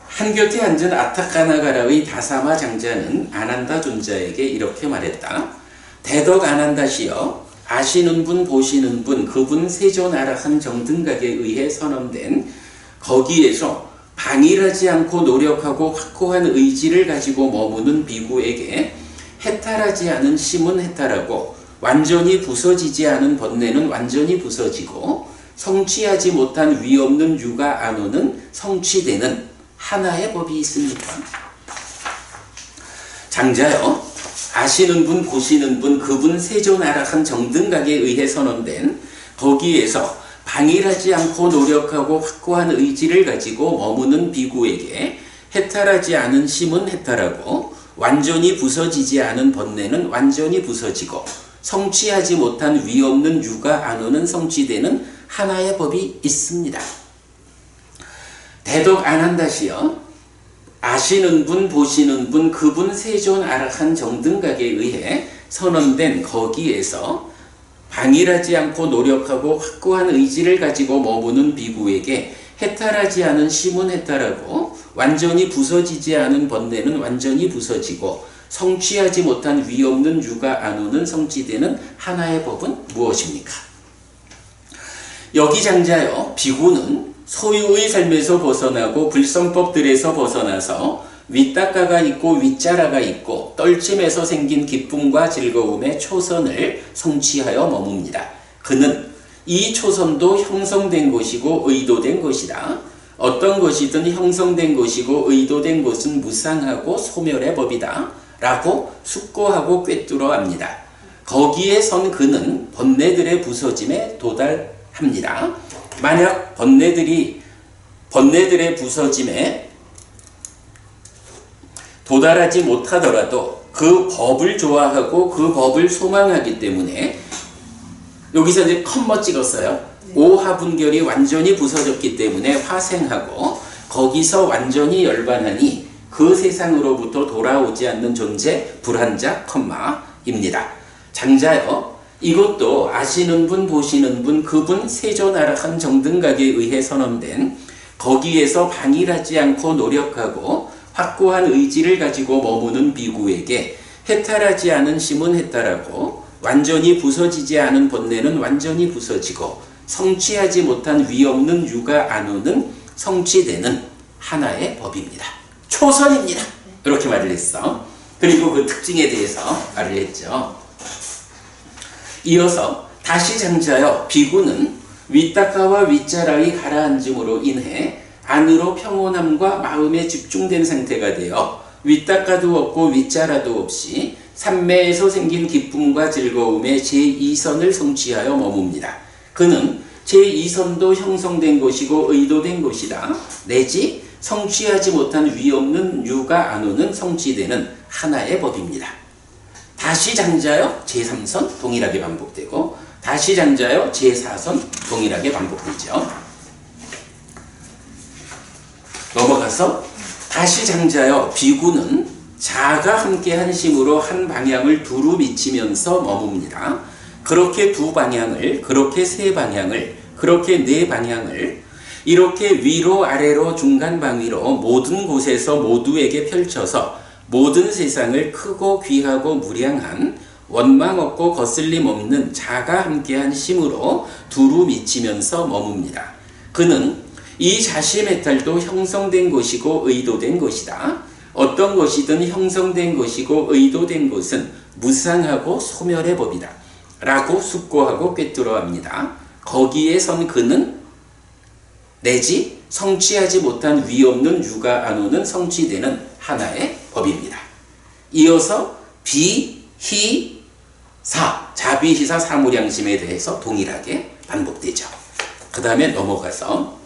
한곁에 앉은 아타카나가라의 다사마 장자는 아난다 존자에게 이렇게 말했다. 대덕 아난다시여, 아시는 분 보시는 분 그분 세존아라한 정등각에 의해 선언된 거기에서 방일하지 않고 노력하고 확고한 의지를 가지고 머무는 비구에게 해탈하지 않은 심은 해탈하고 완전히 부서지지 않은 번뇌는 완전히 부서지고 성취하지 못한 위 없는 유가 안오는 성취되는 하나의 법이 있습니다. 장자여, 아시는 분 보시는 분 그분 세존아라한 정등각에 의해 선언된 거기에서 방일하지 않고 노력하고 확고한 의지를 가지고 머무는 비구에게 해탈하지 않은 심은 해탈하고 완전히 부서지지 않은 번뇌는 완전히 부서지고 성취하지 못한 위 없는 유가 안오는 성취되는 하나의 법이 있습니다. 대덕 아난다시여, 아시는 분 보시는 분 그분 세존아라한 정등각에 의해 선언된 거기에서 방일하지 않고 노력하고 확고한 의지를 가지고 머무는 비구에게 해탈하지 않은 심은 해탈하고 완전히 부서지지 않은 번뇌는 완전히 부서지고 성취하지 못한 위 없는 유가 안오는 성취되는 하나의 법은 무엇입니까? 여기 장자여, 비구는 소유의 삶에서 벗어나고 불성법들에서 벗어나서 윗닦아가 있고 윗자라가 있고 떨침에서 생긴 기쁨과 즐거움의 초선을 성취하여 머뭅니다. 그는 이 초선도 형성된 것이고 의도된 것이다. 어떤 것이든 형성된 것이고 의도된 것은 무상하고 소멸의 법이다. 라고 숙고하고 꿰뚫어 합니다. 거기에 선 그는 번뇌들의 부서짐에 도달합니다. 만약 번뇌들의 부서짐에 도달하지 못하더라도 그 법을 좋아하고 그 법을 소망하기 때문에 여기서 이제 컴마 찍었어요. 오하분결이 완전히 부서졌기 때문에 화생하고 거기서 완전히 열반하니 그 세상으로부터 돌아오지 않는 존재 불한자 컴마입니다. 장자여, 이것도 아시는 분 보시는 분 그분 세존아라한 정등각에 의해 선언된 거기에서 방일하지 않고 노력하고 확고한 의지를 가지고 머무는 비구에게 해탈하지 않은 심은 해탈하고 완전히 부서지지 않은 번뇌는 완전히 부서지고 성취하지 못한 위 없는 유가 안오는 성취되는 하나의 법입니다. 초선입니다. 이렇게 말을 했어. 그리고 그 특징에 대해서 말을 했죠. 이어서 다시 장자여, 비구는 윗닦아와 윗자라의 가라앉음으로 인해 안으로 평온함과 마음에 집중된 상태가 되어 윗닦아도 없고 윗자라도 없이 삼매에서 생긴 기쁨과 즐거움의 제2선을 성취하여 머뭅니다. 그는 제2선도 형성된 것이고 의도된 것이다. 내지 성취하지 못한 위 없는 유가 안오는 성취되는 하나의 법입니다. 다시 장자여, 제3선 동일하게 반복되고 다시 장자여, 제4선 동일하게 반복되죠. 넘어가서 다시 장자여, 비구는 자가 함께한 심으로 한 방향을 두루 미치면서 머뭅니다. 그렇게 두 방향을, 그렇게 세 방향을, 그렇게 네 방향을 이렇게 위로 아래로 중간 방위로 모든 곳에서 모두에게 펼쳐서 모든 세상을 크고 귀하고 무량한 원망 없고 거슬림 없는 자가 함께한 심으로 두루 미치면서 머뭅니다. 그는 이 자심해탈도 형성된 것이고 의도된 것이다. 어떤 것이든 형성된 것이고 의도된 것은 무상하고 소멸의 법이다. 라고 숙고하고 꿰뚫어 합니다. 거기에 선 그는 내지 성취하지 못한 위 없는 유가 안오는 성취되는 하나의 법입니다. 이어서 비, 희, 사, 자비희사 사무량심에 대해서 동일하게 반복되죠. 그 다음에 넘어가서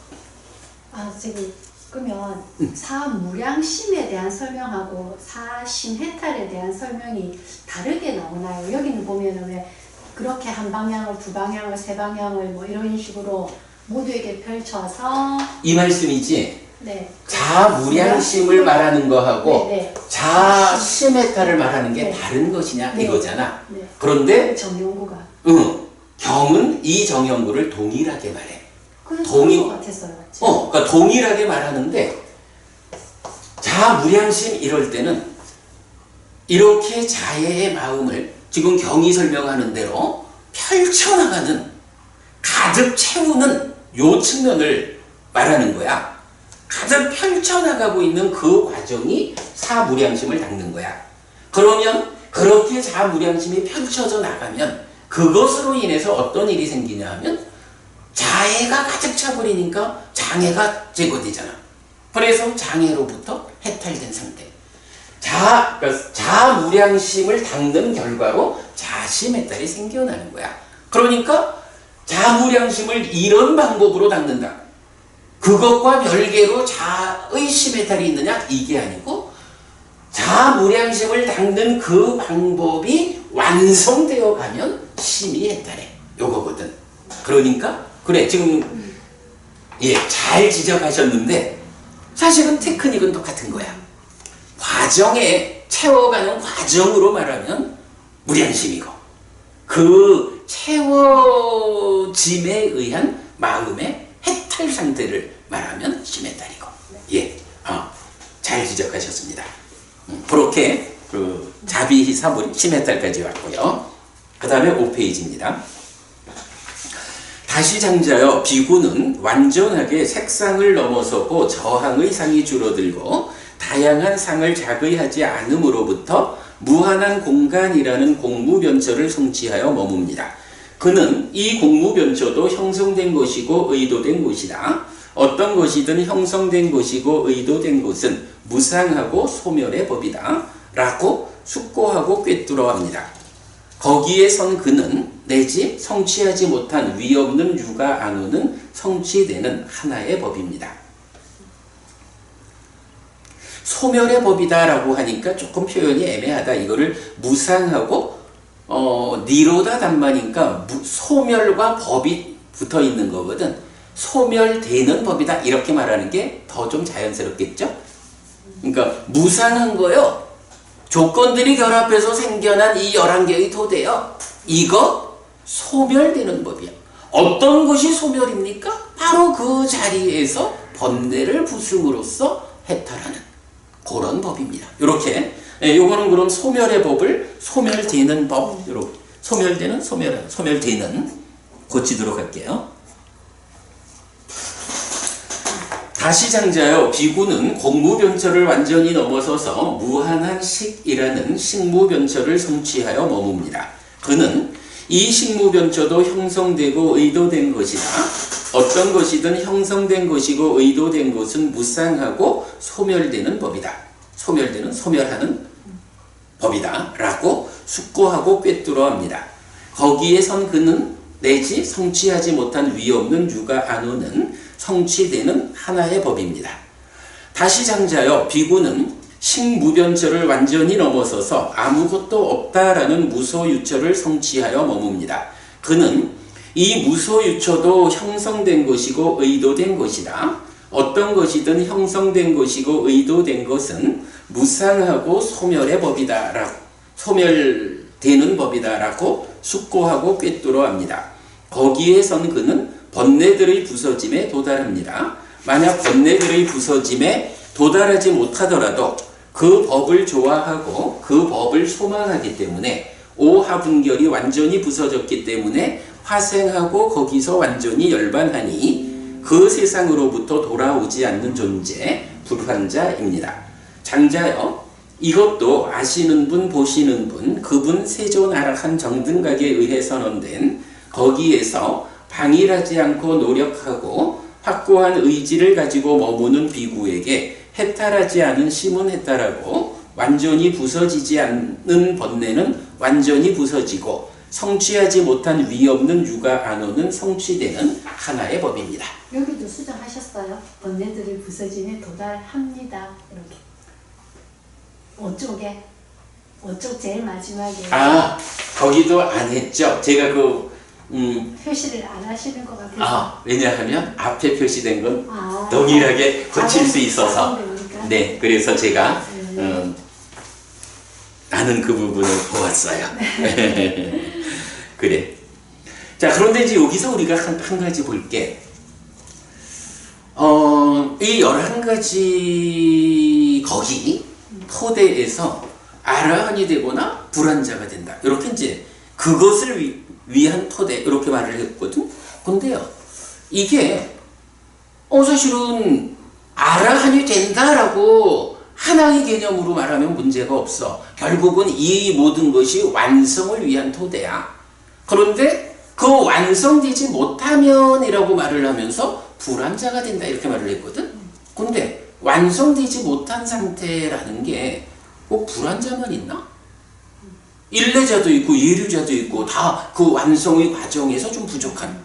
지금 그러면 사무량심에 대한 설명하고 사심해탈에 대한 설명이 다르게 나오나요? 여기는 보면은 왜 그렇게 한 방향을 두 방향을 세 방향을 뭐 이런 식으로 모두에게 펼쳐서 이 말씀이지. 네. 자무량심을 말하는 거하고 네, 네. 자심해탈을 말하는 게 네. 다른 것이냐 네. 이거잖아. 네. 그런데 정용구가 경은 이 정형구를 동일하게 말해. 그래서 동의- 그런 것 같았어요. 맞죠? 그러니까 동일하게 말하는데 자무량심 이럴 때는 이렇게 자애의 마음을 지금 경이 설명하는 대로 펼쳐나가는 가득 채우는 요 측면을 말하는 거야. 가득 펼쳐나가고 있는 그 과정이 사무량심을 닦는 거야. 그러면 그렇게 자무량심이 펼쳐져 나가면 그것으로 인해서 어떤 일이 생기냐 하면 자애가 가득 차버리니까 장애가 제거되잖아. 그래서 장애로부터 해탈된 상태. 그러니까 자무량심을 닦는 결과로 자심해탈이 생겨나는 거야. 그러니까 자무량심을 이런 방법으로 닦는다. 그것과 별개로 자의 심해탈이 있느냐? 이게 아니고 자무량심을 닦는 그 방법이 완성되어 가면 심이 해탈해. 요거거든. 그러니까 그래 지금 잘 지적하셨는데 사실은 테크닉은 똑같은 거야. 과정에 채워가는 과정으로 말하면 무량심이고 그 채워짐에 의한 마음의 해탈 상태를 말하면 심해탈이고. 잘 지적하셨습니다. 그렇게 그 자비희 사불 심해탈까지 왔고요. 그 다음에 5페이지입니다. 다시 장자여 비구는 완전하게 색상을 넘어서고 저항의 상이 줄어들고 다양한 상을 작의하지 않음으로부터 무한한 공간이라는 공무변처를 성취하여 머뭅니다. 그는 이 공무변처도 형성된 것이고 의도된 것이다. 어떤 것이든 형성된 것이고 의도된 것은 무상하고 소멸의 법이다. 라고 숙고하고 꿰뚫어 합니다. 거기에 선 그는 내지 성취하지 못한 위없는 유가 안오는 성취되는 하나의 법입니다. 소멸의 법이다라고 하니까 조금 표현이 애매하다. 이거를 무상하고 니로다 단마니까 소멸과 법이 붙어 있는 거거든. 소멸되는 법이다 이렇게 말하는 게 더 좀 자연스럽겠죠? 그러니까 무상한 거요. 조건들이 결합해서 생겨난 이 11개의 토대요. 이거 소멸되는 법이야. 어떤 것이 소멸입니까? 바로 그 자리에서 번뇌를 부숨으로써 해탈하는 그런 법입니다. 이렇게 요거는 그럼 소멸의 법을 소멸되는 법, 이렇게 소멸되는 소멸되는 고치도록 할게요. 다시 장자여 비구는 공무변처를 완전히 넘어서서 무한한 식이라는 식무변처를 성취하여 머뭅니다. 그는 이 식무변처도 형성되고 의도된 것이다. 어떤 것이든 형성된 것이고 의도된 것은 무상하고 소멸되는 법이다. 소멸하는 법이다. 라고 숙고하고 꿰뚫어 합니다. 거기에 선 그는 내지 성취하지 못한 위없는 유가 안오는 성취되는 하나의 법입니다. 다시 장자여 비구는 식무변처를 완전히 넘어서서 아무것도 없다라는 무소유처를 성취하여 머뭅니다. 그는 이 무소유처도 형성된 것이고 의도된 것이다. 어떤 것이든 형성된 것이고 의도된 것은 무상하고 소멸의 법이다. 소멸되는 법이다라고 숙고하고 꿰뚫어 합니다. 거기에 선 그는 번뇌들의 부서짐에 도달합니다. 만약 번뇌들의 부서짐에 도달하지 못하더라도 그 법을 좋아하고 그 법을 소망하기 때문에 오하분결이 완전히 부서졌기 때문에 화생하고 거기서 완전히 열반하니 그 세상으로부터 돌아오지 않는 존재 불환자입니다. 장자여 이것도 아시는 분 보시는 분 그분 세존아락한 정등각에 의해 선언된 거기에서 방일하지 않고 노력하고 확고한 의지를 가지고 머무는 비구에게 해탈하지 않은 심은 해탈하고 완전히 부서지지 않는 번뇌는 완전히 부서지고 성취하지 못한 위 없는 유가 안호는 성취되는 하나의 법입니다. 여기도 수정하셨어요. 번뇌들이 부서짐에 도달합니다. 이렇게. 5쪽에 5쪽 제일 마지막에 아, 거기도 안 했죠. 제가 표시를 안 하시는 것 같아서. 왜냐하면 앞에 표시된 건 아, 동일하게 고칠 수 있어서. 작업되니까. 네, 그래서 제가 나는 그 부분을 보았어요. 그래. 자, 그런데 이제 여기서 우리가 한 가지 볼 게, 이 11가지 거기 토대에서 아라한이 되거나 불안자가 된다. 이렇게 이제 그것을 위한 토대, 이렇게 말을 했거든. 근데요, 이게, 사실은 아라한이 된다라고 하나의 개념으로 말하면 문제가 없어. 결국은 이 모든 것이 완성을 위한 토대야. 그런데 그 완성되지 못하면이라고 말을 하면서 불완자가 된다 이렇게 말을 했거든. 근데 완성되지 못한 상태라는 게 꼭 불완자만 있나? 일례자도 있고 예류자도 있고 다 그 완성의 과정에서 좀 부족한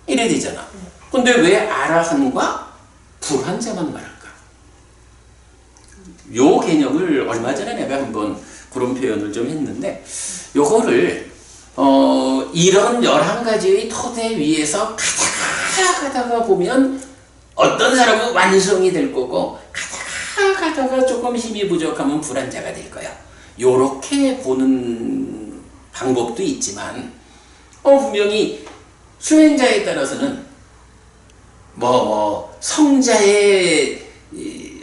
이래 되잖아. 근데 왜 아라한과 불완자만 말할까? 요 개념을 얼마 전에 내가 한번 그런 표현을 좀 했는데, 요거를 이런 11가지의 토대 위에서 가다가 보면 어떤 사람은 완성이 될 거고, 가다가 조금 힘이 부족하면 불안자가 될 거야. 요렇게 보는 방법도 있지만, 분명히 수행자에 따라서는 성자의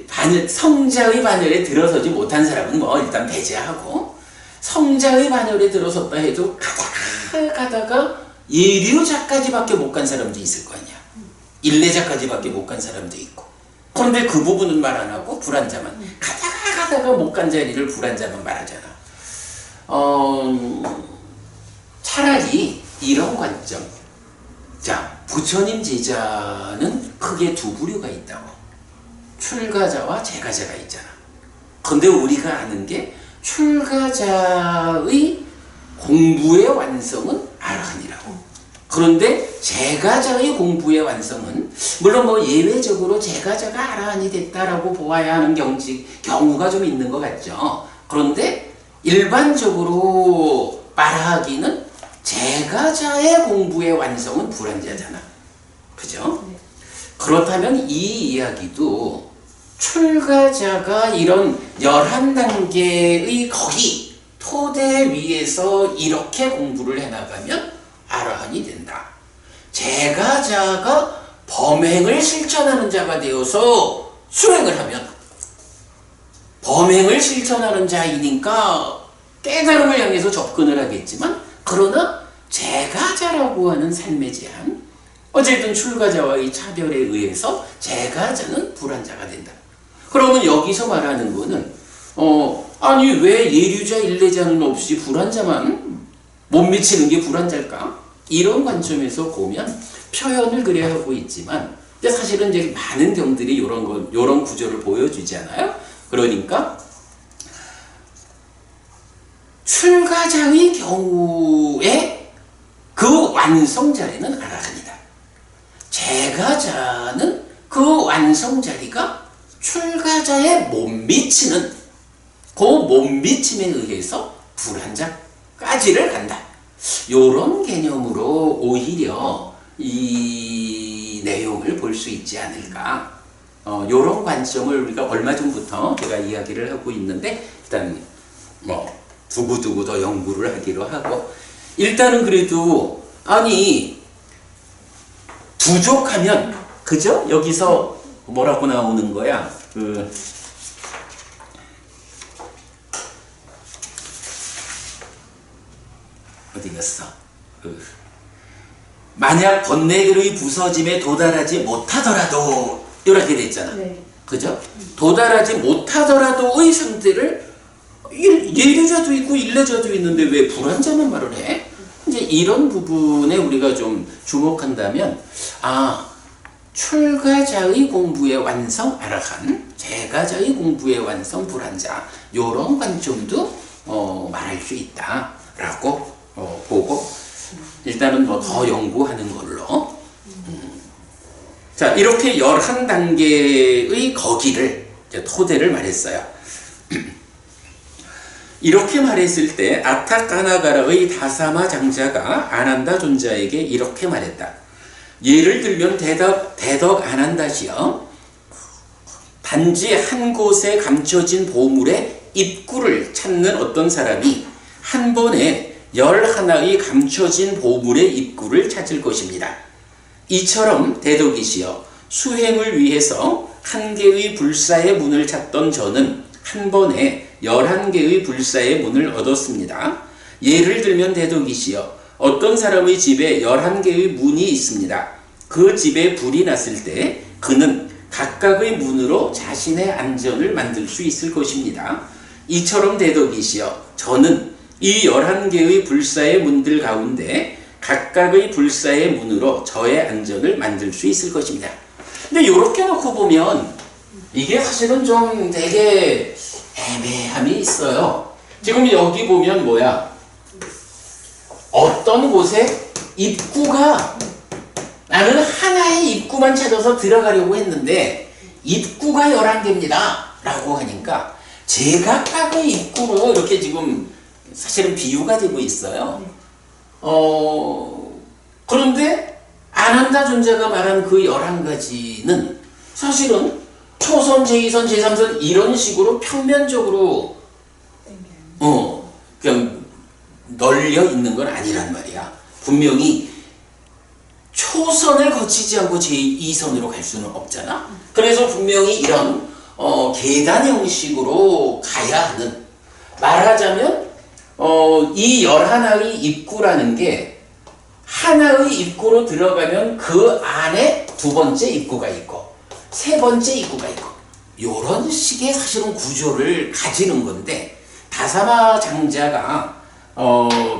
반열에 들어서지 못한 사람은 일단 배제하고, 성자의 반열에 들어섰다 해도 가다가 예류자까지밖에 못 간 사람도 있을 거 아니야. 일례자까지밖에 못 간 사람도 있고. 그런데 그 부분은 말 안 하고 불안자만 가다가 못 간 자리를 불안자만 말하잖아. 차라리 이런 관점. 자, 부처님 제자는 크게 두 부류가 있다고. 출가자와 재가자가 있잖아. 근데 우리가 아는 게 출가자의 공부의 완성은 아라한이라고. 그런데 재가자의 공부의 완성은, 물론 예외적으로 재가자가 아라한이 됐다라고 보아야 하는 경우가 좀 있는 것 같죠. 그런데 일반적으로 말하기는 재가자의 공부의 완성은 불완자잖아. 그죠? 그렇다면 이 이야기도 출가자가 이런 11단계의 거기 토대 위에서 이렇게 공부를 해나가면 아라한이 된다. 재가자가 범행을 실천하는 자가 되어서 수행을 하면 범행을 실천하는 자이니까 깨달음을 향해서 접근을 하겠지만, 그러나 재가자라고 하는 삶의 제한, 어쨌든 출가자와의 차별에 의해서 재가자는 불완자가 된다. 그러면 여기서 말하는 거는 아니 왜 예류자 일례자는 없이 불완자만 못 미치는 게 불완자일까? 이런 관점에서 보면 표현을 그래 하고 있지만, 사실은 이제 많은 경들이 이런 구조를 보여주잖아요. 그러니까 출가자의 경우에 그 완성 자리는 아라한이다. 재가자는 그 완성 자리가 출가자에 못 미치는 그 못 미침에 의해서 불완자까지를 간다. 요런 개념으로 오히려 이 내용을 볼 수 있지 않을까. 요런 관점을 우리가 얼마 전부터 제가 이야기를 하고 있는데, 일단 두고두고 더 연구를 하기로 하고, 일단은 그래도 아니 부족하면, 그죠? 여기서 뭐라고 나오는 거야? 어디 갔어? 만약 번뇌들의 부서짐에 도달하지 못하더라도 이렇게 됐잖아. 네. 그죠? 도달하지 못하더라도의 상태를 예류자도 있고 일례자도 있는데 왜 불완자만 말을 해? 이제 이런 부분에 우리가 좀 주목한다면, 출가자의 공부의 완성 아라한, 재가자의 공부의 완성 불완자, 요런 관점도 말할 수 있다라고 보고, 일단은 뭐 더 연구하는 걸로. 자, 이렇게 11단계의 거기를, 토대를 말했어요. 이렇게 말했을 때 아타카나가라의 다사마 장자가 아난다 존자에게 이렇게 말했다. 예를 들면 대덕 아난다시여, 단지 한 곳에 감춰진 보물의 입구를 찾는 어떤 사람이 한 번에 11의 감춰진 보물의 입구를 찾을 것입니다. 이처럼 대덕이시여, 수행을 위해서 한 개의 불사의 문을 찾던 저는 한 번에 11개의 불사의 문을 얻었습니다. 예를 들면 대덕이시여, 어떤 사람의 집에 11개의 문이 있습니다. 그 집에 불이 났을 때 그는 각각의 문으로 자신의 안전을 만들 수 있을 것입니다. 이처럼 대덕이시여, 저는 이 11개의 불사의 문들 가운데 각각의 불사의 문으로 저의 안전을 만들 수 있을 것입니다. 근데 이렇게 놓고 보면 이게 사실은 좀 되게 애매함이 있어요. 지금 여기 보면 뭐야? 어떤 곳에 입구가, 나는 하나의 입구만 찾아서 들어가려고 했는데 입구가 11개입니다 라고 하니까 제각각의 입구로 이렇게 지금 사실은 비유가 되고 있어요. 그런데 아난다 존자가 말한 그 11가지는 사실은 초선, 제2선, 제3선 이런 식으로 평면적으로 그냥 널려 있는 건 아니란 말이야. 분명히 초선을 거치지 않고 제2선으로 갈 수는 없잖아. 그래서 분명히 이런 계단 형식으로 가야 하는, 말하자면 이 11의 입구라는 게 하나의 입구로 들어가면 그 안에 두 번째 입구가 있고 세 번째 입구가 있고 이런 식의 사실은 구조를 가지는 건데, 다사마 장자가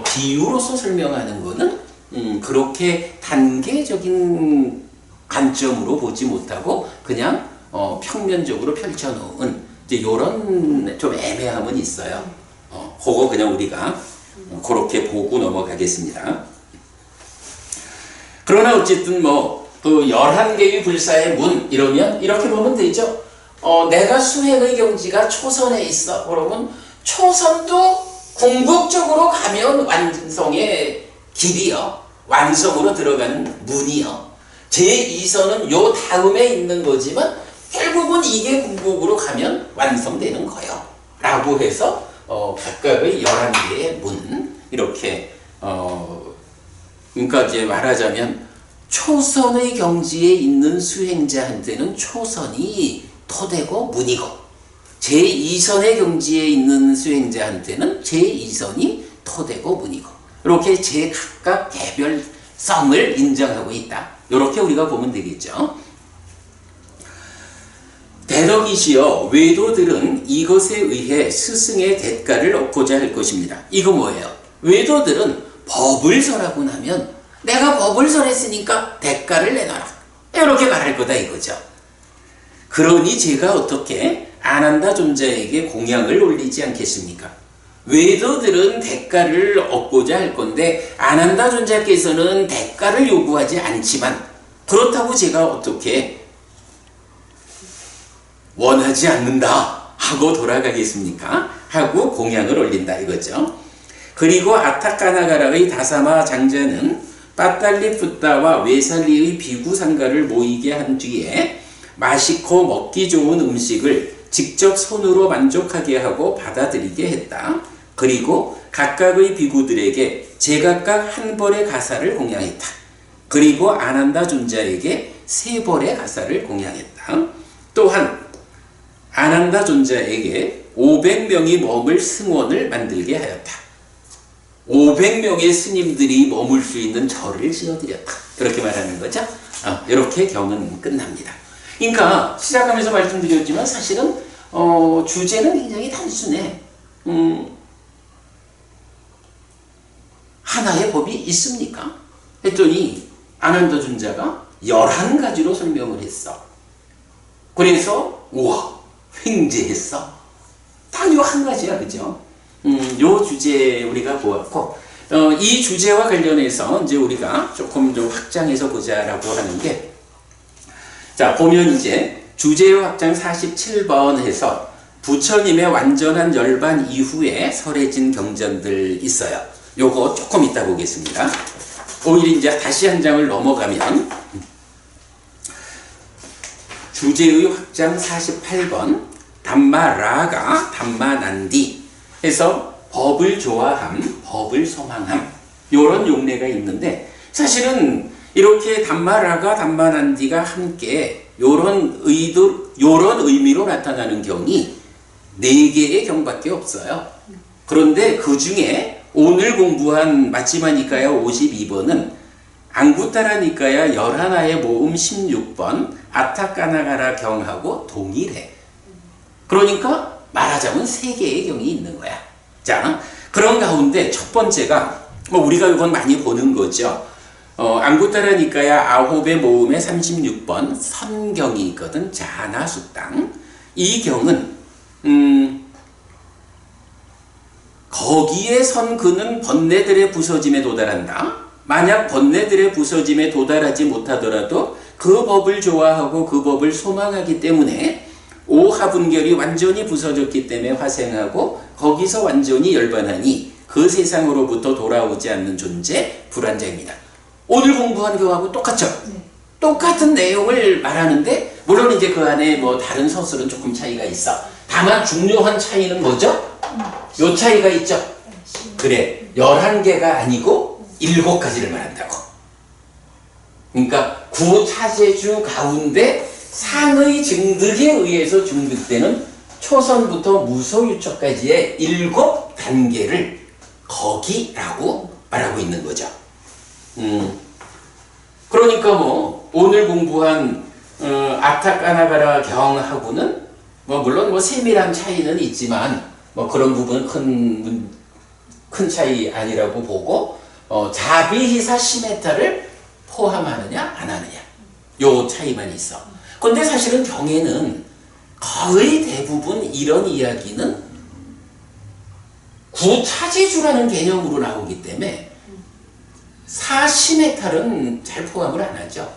비유로서 설명하는 거는 그렇게 단계적인 관점으로 보지 못하고 그냥 평면적으로 펼쳐놓은 이제 이런 좀 애매함은 있어요. 그거 그냥 우리가 그렇게 보고 넘어가겠습니다. 그러나 어쨌든 뭐 그 11개의 불사의 문 이러면 이렇게 보면 되죠. 내가 수행의 경지가 초선에 있어. 그러면 초선도 궁극적으로 가면 완성의 길이요, 완성으로 들어가는 문이요. 제2선은 요 다음에 있는 거지만 결국은 이게 궁극으로 가면 완성되는 거요 라고 해서 각각의 11개의 문, 이렇게 그러니까 이제 말하자면 초선의 경지에 있는 수행자한테는 초선이 토대고 문이고, 제2선의 경지에 있는 수행자한테는 제2선이 토대고 문이고, 이렇게 제각각 개별성을 인정하고 있다. 이렇게 우리가 보면 되겠죠. 대덕이시여, 외도들은 이것에 의해 스승의 대가를 얻고자 할 것입니다. 이거 뭐예요? 외도들은 법을 설하고 나면 내가 법을 설했으니까 대가를 내놔라, 이렇게 말할 거다 이거죠. 그러니 제가 어떻게 아난다 존자에게 공양을 올리지 않겠습니까? 외도들은 대가를 얻고자 할 건데 아난다 존자께서는 대가를 요구하지 않지만, 그렇다고 제가 어떻게 원하지 않는다 하고 돌아가겠습니까? 하고 공양을 올린다 이거죠. 그리고 아타카나가라의 다사마 장자는 빠딸리푸타와 외살리의 비구상가를 모이게 한 뒤에 맛있고 먹기 좋은 음식을 직접 손으로 만족하게 하고 받아들이게 했다. 그리고 각각의 비구들에게 제각각 한 벌의 가사를 공양했다. 그리고 아난다 존자에게 3벌의 가사를 공양했다. 또한 아난다 존자에게 500명이 머물 승원을 만들게 하였다. 500명의 스님들이 머물 수 있는 절을 지어드렸다. 그렇게 말하는 거죠. 이렇게 경은 끝납니다. 그러니까 시작하면서 말씀드렸지만 사실은 주제는 굉장히 단순해. 하나의 법이 있습니까? 했더니 아난다 존자가 11가지로 설명을 했어. 그래서 우와, 횡재했어. 딱 요 한 가지야, 그죠? 요 주제 우리가 보았고, 이 주제와 관련해서 이제 우리가 조금 좀 확장해서 보자라고 하는 게, 자, 보면 이제 주제의 확장 47번 해서 부처님의 완전한 열반 이후에 설해진 경전들 있어요. 요거 조금 이따 보겠습니다. 오히려 이제 다시 한 장을 넘어가면 주제의 확장 48번 담마라가 담마난디 해서 법을 좋아함, 법을 소망함 요런 용례가 있는데, 사실은 이렇게 담마라가 담마난디가 함께 요런 의미로 나타나는 경이 4개의 경밖에 없어요. 그런데 그 중에 오늘 공부한 마지막 니까야 52번은 앙구타라 니까야 11의 모음 16번 아타까나가라 경하고 동일해. 그러니까 말하자면 3개의 경이 있는 거야. 자, 그런 가운데 첫 번째가 우리가 이건 많이 보는 거죠. 앙구타라 니까야 9의 모음에 36번 선경이 있거든. 자나수땅. 이 경은 거기에 선 그는 번뇌들의 부서짐에 도달한다. 만약 번뇌들의 부서짐에 도달하지 못하더라도 그 법을 좋아하고 그 법을 소망하기 때문에 오하분결이 완전히 부서졌기 때문에 화생하고 거기서 완전히 열반하니 그 세상으로부터 돌아오지 않는 존재 불환자입니다. 오늘 공부한 경우하고 똑같죠? 네. 똑같은 내용을 말하는데 물론 이제 그 안에 뭐 다른 서술은 조금 차이가 있어. 다만 중요한 차이는 뭐죠? 요 차이가 있죠? 그래, 11개가 아니고 7가지를 말한다고. 그러니까 구차제주 가운데 상의 증득에 의해서 중득되는 초선부터 무소유처까지의 7단계를 거기라고 말하고 있는 거죠. 그러니까 뭐 오늘 공부한 아타까나가라 경하고는 뭐 물론 뭐 세밀한 차이는 있지만 뭐 그런 부분은 큰 차이 아니라고 보고, 자비히사 시메타를 포함하느냐 안 하느냐 요 차이만 있어. 근데 사실은 경에는 거의 대부분 이런 이야기는 구차제주라는 개념으로 나오기 때문에 사시메탈은 잘 포함을 안 하죠.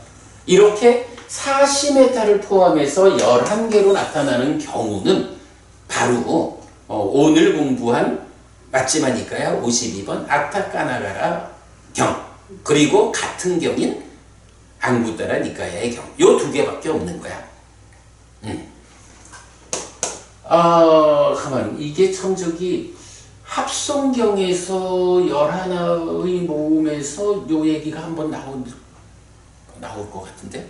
이렇게 사시메탈을 포함해서 11개로 나타나는 경우는 바로 오늘 공부한 마지막이니까요 52번 아타까나가라 경, 그리고 같은 경인 앙구타라 니까야의 경, 요 2개밖에 없는 거야. 가만, 이게 참 합성경에서 11의 모음에서 요 얘기가 한번 나올 것 같은데,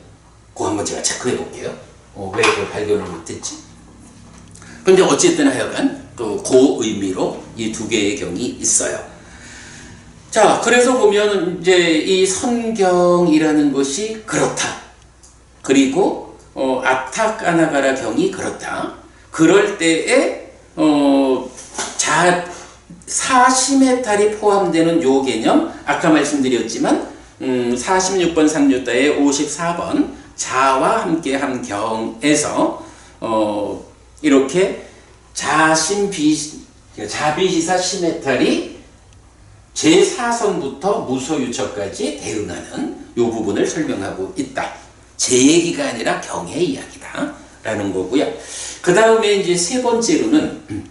그거 한번 제가 체크해 볼게요. 왜 그걸 발견을 못했지? 근데 어쨌든 하여간 또 그 의미로 이 2개의 경이 있어요. 자, 그래서 보면 이제 이 선경이라는 것이 그렇다. 그리고 아타까나가라 경이 그렇다. 그럴 때에 사시메탈이 포함되는 요 개념, 아까 말씀드렸지만 46번 상류다의 54번 자와 함께한 경에서 이렇게 자비시사 시메탈이 제4선부터 무소유처까지 대응하는 요 부분을 설명하고 있다. 제 얘기가 아니라 경의 이야기다 라는 거고요. 그 다음에 이제 세 번째로는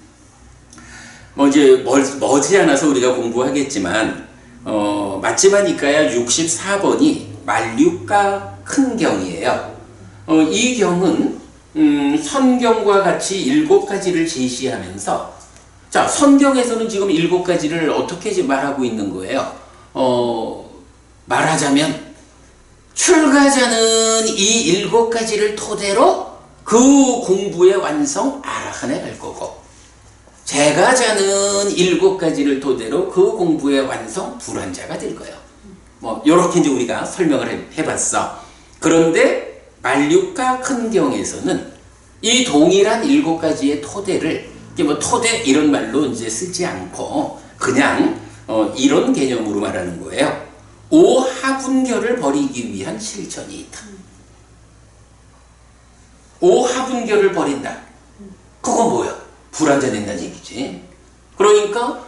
이제 머지않아서 우리가 공부하겠지만 마지막이니까야 64번이 만류가 큰 경이에요. 이 경은 선경과 같이 7가지를 제시하면서, 자, 선경에서는 지금 7가지를 어떻게 말하고 있는 거예요? 말하자면 출가자는 이 7가지를 토대로 그 공부의 완성 아라한에 갈 거고, 재가자는 7가지를 토대로 그 공부의 완성 불환자가 될 거예요. 뭐 요렇게 이제 우리가 설명을 해봤어. 그런데 만류가 큰 경에서는 이 동일한 7가지의 토대를, 뭐 토대 이런 말로 이제 쓰지 않고 그냥 이런 개념으로 말하는 거예요. 오하분결을 버리기 위한 실천이 있다. 오하분결을 버린다. 그건 뭐야? 불환자 된다는 얘기지. 그러니까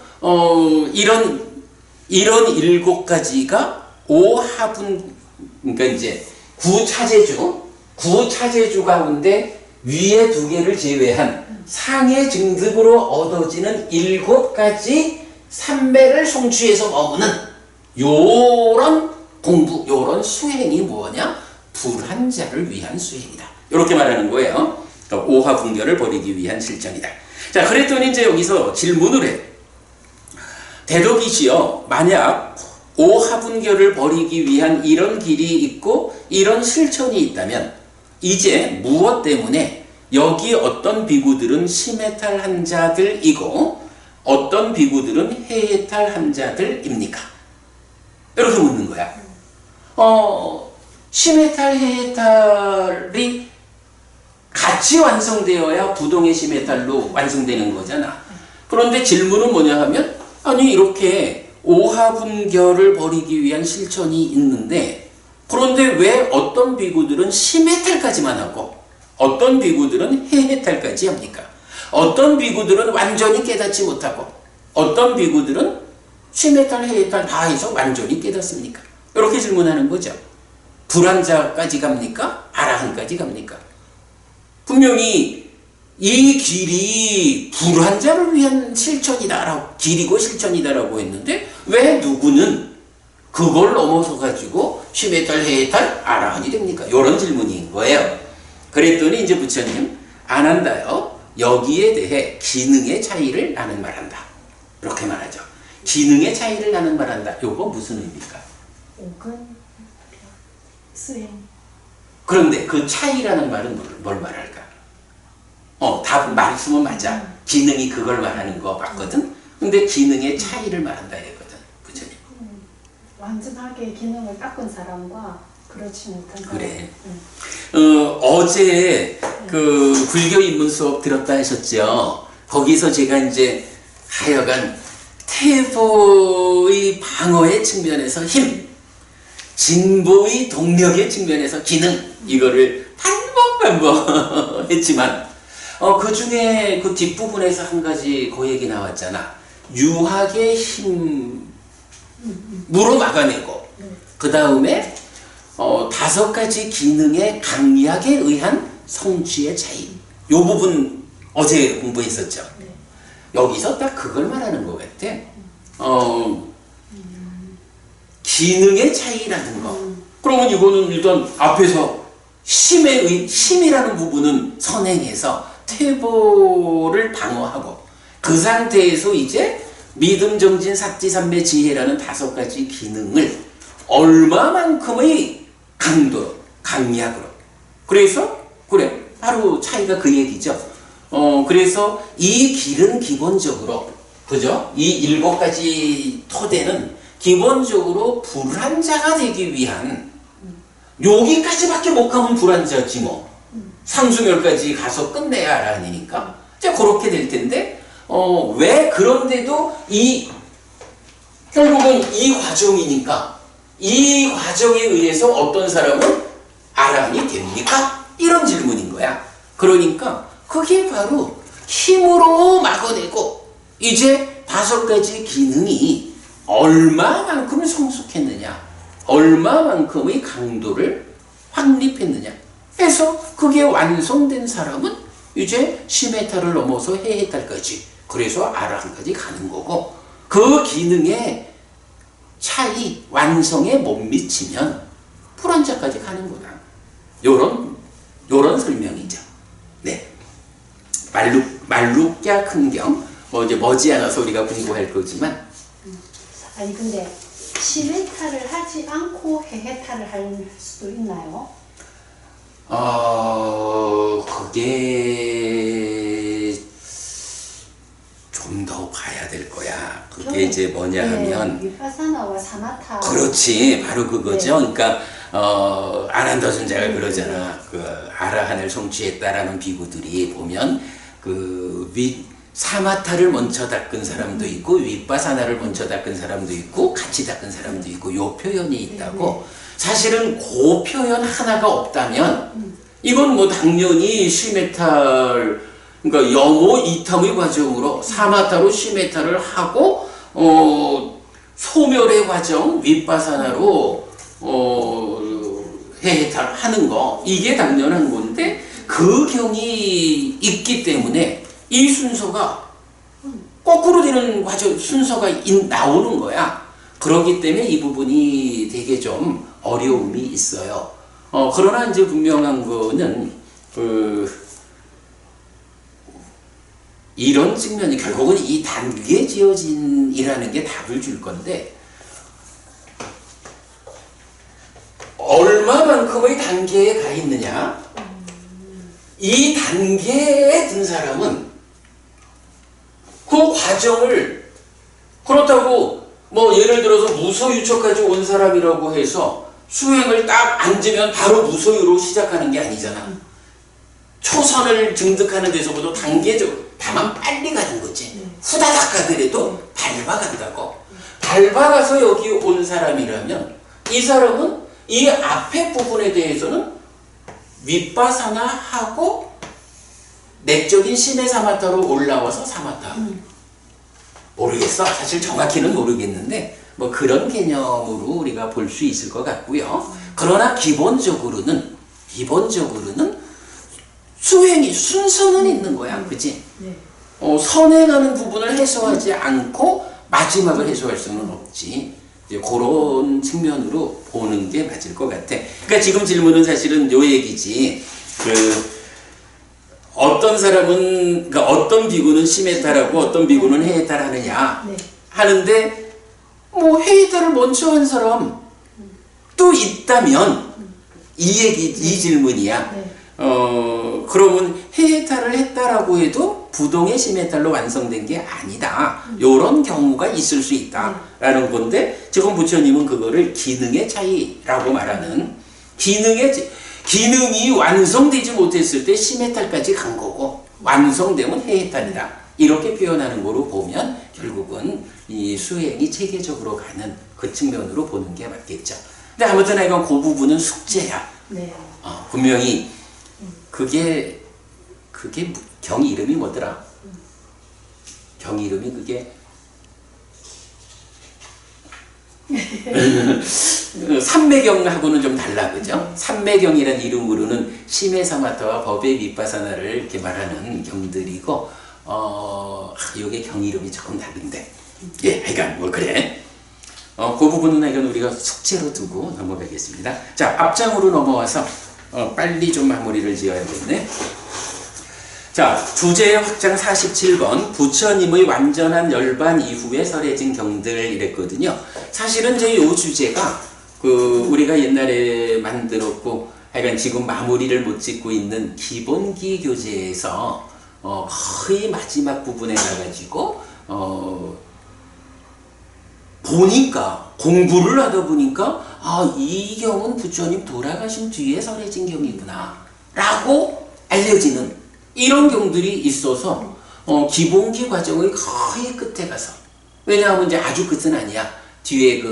이런 이런 7가지가 오하분, 그러니까 이제 구차제주 가운데 위에 2개를 제외한 상해 증득으로 얻어지는 7가지 삼매를 성취해서 머무는 요런 공부, 요런 수행이 뭐냐? 불한자를 위한 수행이다. 이렇게 말하는 거예요. 그러니까 오화분결을 버리기 위한 실천이다. 자, 그랬더니 이제 여기서 질문을 해. 대덕이시여, 만약 오화분결을 버리기 위한 이런 길이 있고 이런 실천이 있다면 이제 무엇 때문에 여기 어떤 비구들은 심해탈한 자들이고 어떤 비구들은 해해탈한 자들입니까? 이렇게 묻는 거야. 심해탈, 해해탈이 같이 완성되어야 부동의 심해탈로 완성되는 거잖아. 그런데 질문은 뭐냐 하면, 아니 이렇게 오하분결을 버리기 위한 실천이 있는데 그런데 왜 어떤 비구들은 심해탈까지만 하고 어떤 비구들은 해해탈까지 합니까? 어떤 비구들은 완전히 깨닫지 못하고 어떤 비구들은 심해탈, 해해탈 다 해서 완전히 깨닫습니까? 이렇게 질문하는 거죠. 불한자까지 갑니까? 아라한까지 갑니까? 분명히 이 길이 불한자를 위한 실천이다라고, 길이고 실천이다라고 했는데 왜 누구는 그걸 넘어서 가지고 심해탈, 해해탈, 아라한이 됩니까? 이런 질문인 거예요. 그랬더니 이제 부처님 안 한다요. 여기에 대해 기능의 차이를 나는 말한다. 이렇게 말하죠. 기능의 차이를 나는 말한다. 요거 무슨 의미입니까? 오근 수행. 그런데 그 차이라는 말은 뭘 말할까? 답 말씀은 맞아. 기능이 그걸 말하는 거 맞거든. 근데 기능의 차이를 말한다 이거든. 부처님. 완전하게 기능을 닦은 사람과 그렇지 못한 사람. 그래. 어제 그 불교 입문 수업 들었다 하셨죠. 거기서 제가 이제 하여간 태보의 방어의 측면에서 힘, 진보의 동력의 측면에서 기능, 이거를 반복 했지만 그 중에 그 뒷부분에서 한 가지 그 얘기 나왔잖아. 유학의 힘으로 막아내고 그 다음에 5가지 기능의 강약에 의한 성취의 차이. 요 부분 어제 공부했었죠. 여기서 딱 그걸 말하는 것 같아. 기능의 차이라는 거. 그러면 이거는 일단 앞에서 힘이라는 부분은 선행해서 태보를 방어하고 그 상태에서 이제 믿음, 정진, 삭지, 삼매, 지혜라는 5가지 기능을 얼마만큼의 강도로, 강약으로. 그래서 그래, 바로 차이가 그 얘기죠. 그래서 이 길은 기본적으로, 그죠? 이 7가지 토대는 기본적으로 불한자가 되기 위한, 여기까지밖에 못 가면 불한자지 뭐. 상수멸까지 가서 끝내야 아니니까. 자, 그렇게 될 텐데, 왜 그런데도 결국은 이 과정이니까, 이 과정에 의해서 어떤 사람은 아라한이 됩니까? 이런 질문인 거야. 그러니까 그게 바로 힘으로 막아내고 이제 5가지 기능이 얼마만큼 성숙했느냐, 얼마만큼의 강도를 확립했느냐 해서 그게 완성된 사람은 이제 심해탈을 넘어서 해해탈까지, 그래서 아라한까지 가는 거고, 그 기능의 차이, 완성에 못 미치면 불한자까지 가는 거다. 요런 설명이죠. 네. 말룩야 큰경, 이제 머지않아서 우리가 공부할 거지만. 아니, 근데 심해탈을 하지 않고 해해탈을 할 수도 있나요? 그게 좀 더 봐야 될 거야. 그게 이제 뭐냐 하면. 위파사나와 사마타. 그렇지. 바로 그거죠. 그러니까, 아난다 존자가 그러잖아. 그, 아라한을 성취했다라는 비구들이 보면, 사마타를 먼저 닦은 사람도 있고, 위파사나를 먼저 닦은 사람도 있고, 같이 닦은 사람도 있고, 요 표현이 있다고. 사실은 그 표현 하나가 없다면, 이건 뭐 당연히 시메탈, 그러니까 염호 이탐의 과정으로 사마타로 시메탈을 하고, 소멸의 과정 윗바사나로 해탈하는 거 이게 당연한 건데 그 경이 있기 때문에 이 순서가 거꾸로 되는 과정 순서가 나오는 거야. 그렇기 때문에 이 부분이 되게 좀 어려움이 있어요. 그러나 이제 분명한 거는 이런 측면이 결국은 이 단계 지어진이라는 게 답을 줄 건데 얼마만큼의 단계에 가 있느냐? 이 단계에 든 사람은 그 과정을 그렇다고 뭐 예를 들어서 무소유초까지 온 사람이라고 해서 수행을 딱 앉으면 바로 무소유로 시작하는 게 아니잖아. 초선을 증득하는 데서부터 단계적 다만 빨리 가는 거지. 후다닥 가더라도 밟아간다고. 밟아가서 여기 온 사람이라면 이 사람은 이 앞에 부분에 대해서는 윗바사나 하고 내적인 신의 사마타로 올라와서 사마타. 모르겠어. 사실 정확히는 모르겠는데 뭐 그런 개념으로 우리가 볼 수 있을 것 같고요. 그러나 기본적으로는 수행이 순서는 있는 거야. 그치? 네. 선행하는 부분을 해소하지 않고 마지막을 해소할 수는 없지. 이제 그런 측면으로 보는 게 맞을 것 같아. 그러니까 지금 질문은 사실은 요 얘기지. 어떤 사람은, 그러니까 어떤 비구는 심해탈하고 어떤 비구는 해해탈하느냐 네. 하는데 뭐 해해탈을 먼저 한 사람 또 있다면 이 질문이야. 네. 그러면 해해탈을 했다라고 해도 부동의 심해탈로 완성된 게 아니다. 요런 경우가 있을 수 있다라는 건데 지금 부처님은 그거를 기능의 차이라고 말하는 기능이 완성되지 못했을 때 심해탈까지 간 거고 완성되면 해해탈이다. 이렇게 표현하는 거로 보면 결국은 이 수행이 체계적으로 가는 그 측면으로 보는 게 맞겠죠. 근데 아무튼 이건 그 부분은 숙제야. 네. 분명히 그게 경 이름이 뭐더라? 경 이름이 그게 삼매경하고는 좀 달라, 그죠? 삼매경이라는 이름으로는 심해사마타와 법의 윗바사나를 이렇게 말하는 경들이고, 요게 경 이름이 조금 다른데, 예, 하여간 뭐 그래. 그 부분은 하여간 우리가 숙제로 두고 넘어가겠습니다. 자, 앞장으로 넘어와서 빨리 좀 마무리를 지어야겠네. 자, 주제 확장 47번 부처님의 완전한 열반 이후에 설해진 경들 이랬거든요. 사실은 이제 이 주제가 우리가 옛날에 만들었고 하여간 지금 마무리를 못 짓고 있는 기본기 교재에서 거의 마지막 부분에 가가지고 보니까 공부를 하다 보니까 이 경은 부처님 돌아가신 뒤에 설해진 경이구나 라고 알려지는 이런 경들이 있어서 기본기 과정의 거의 끝에 가서 왜냐하면 이제 아주 끝은 아니야. 뒤에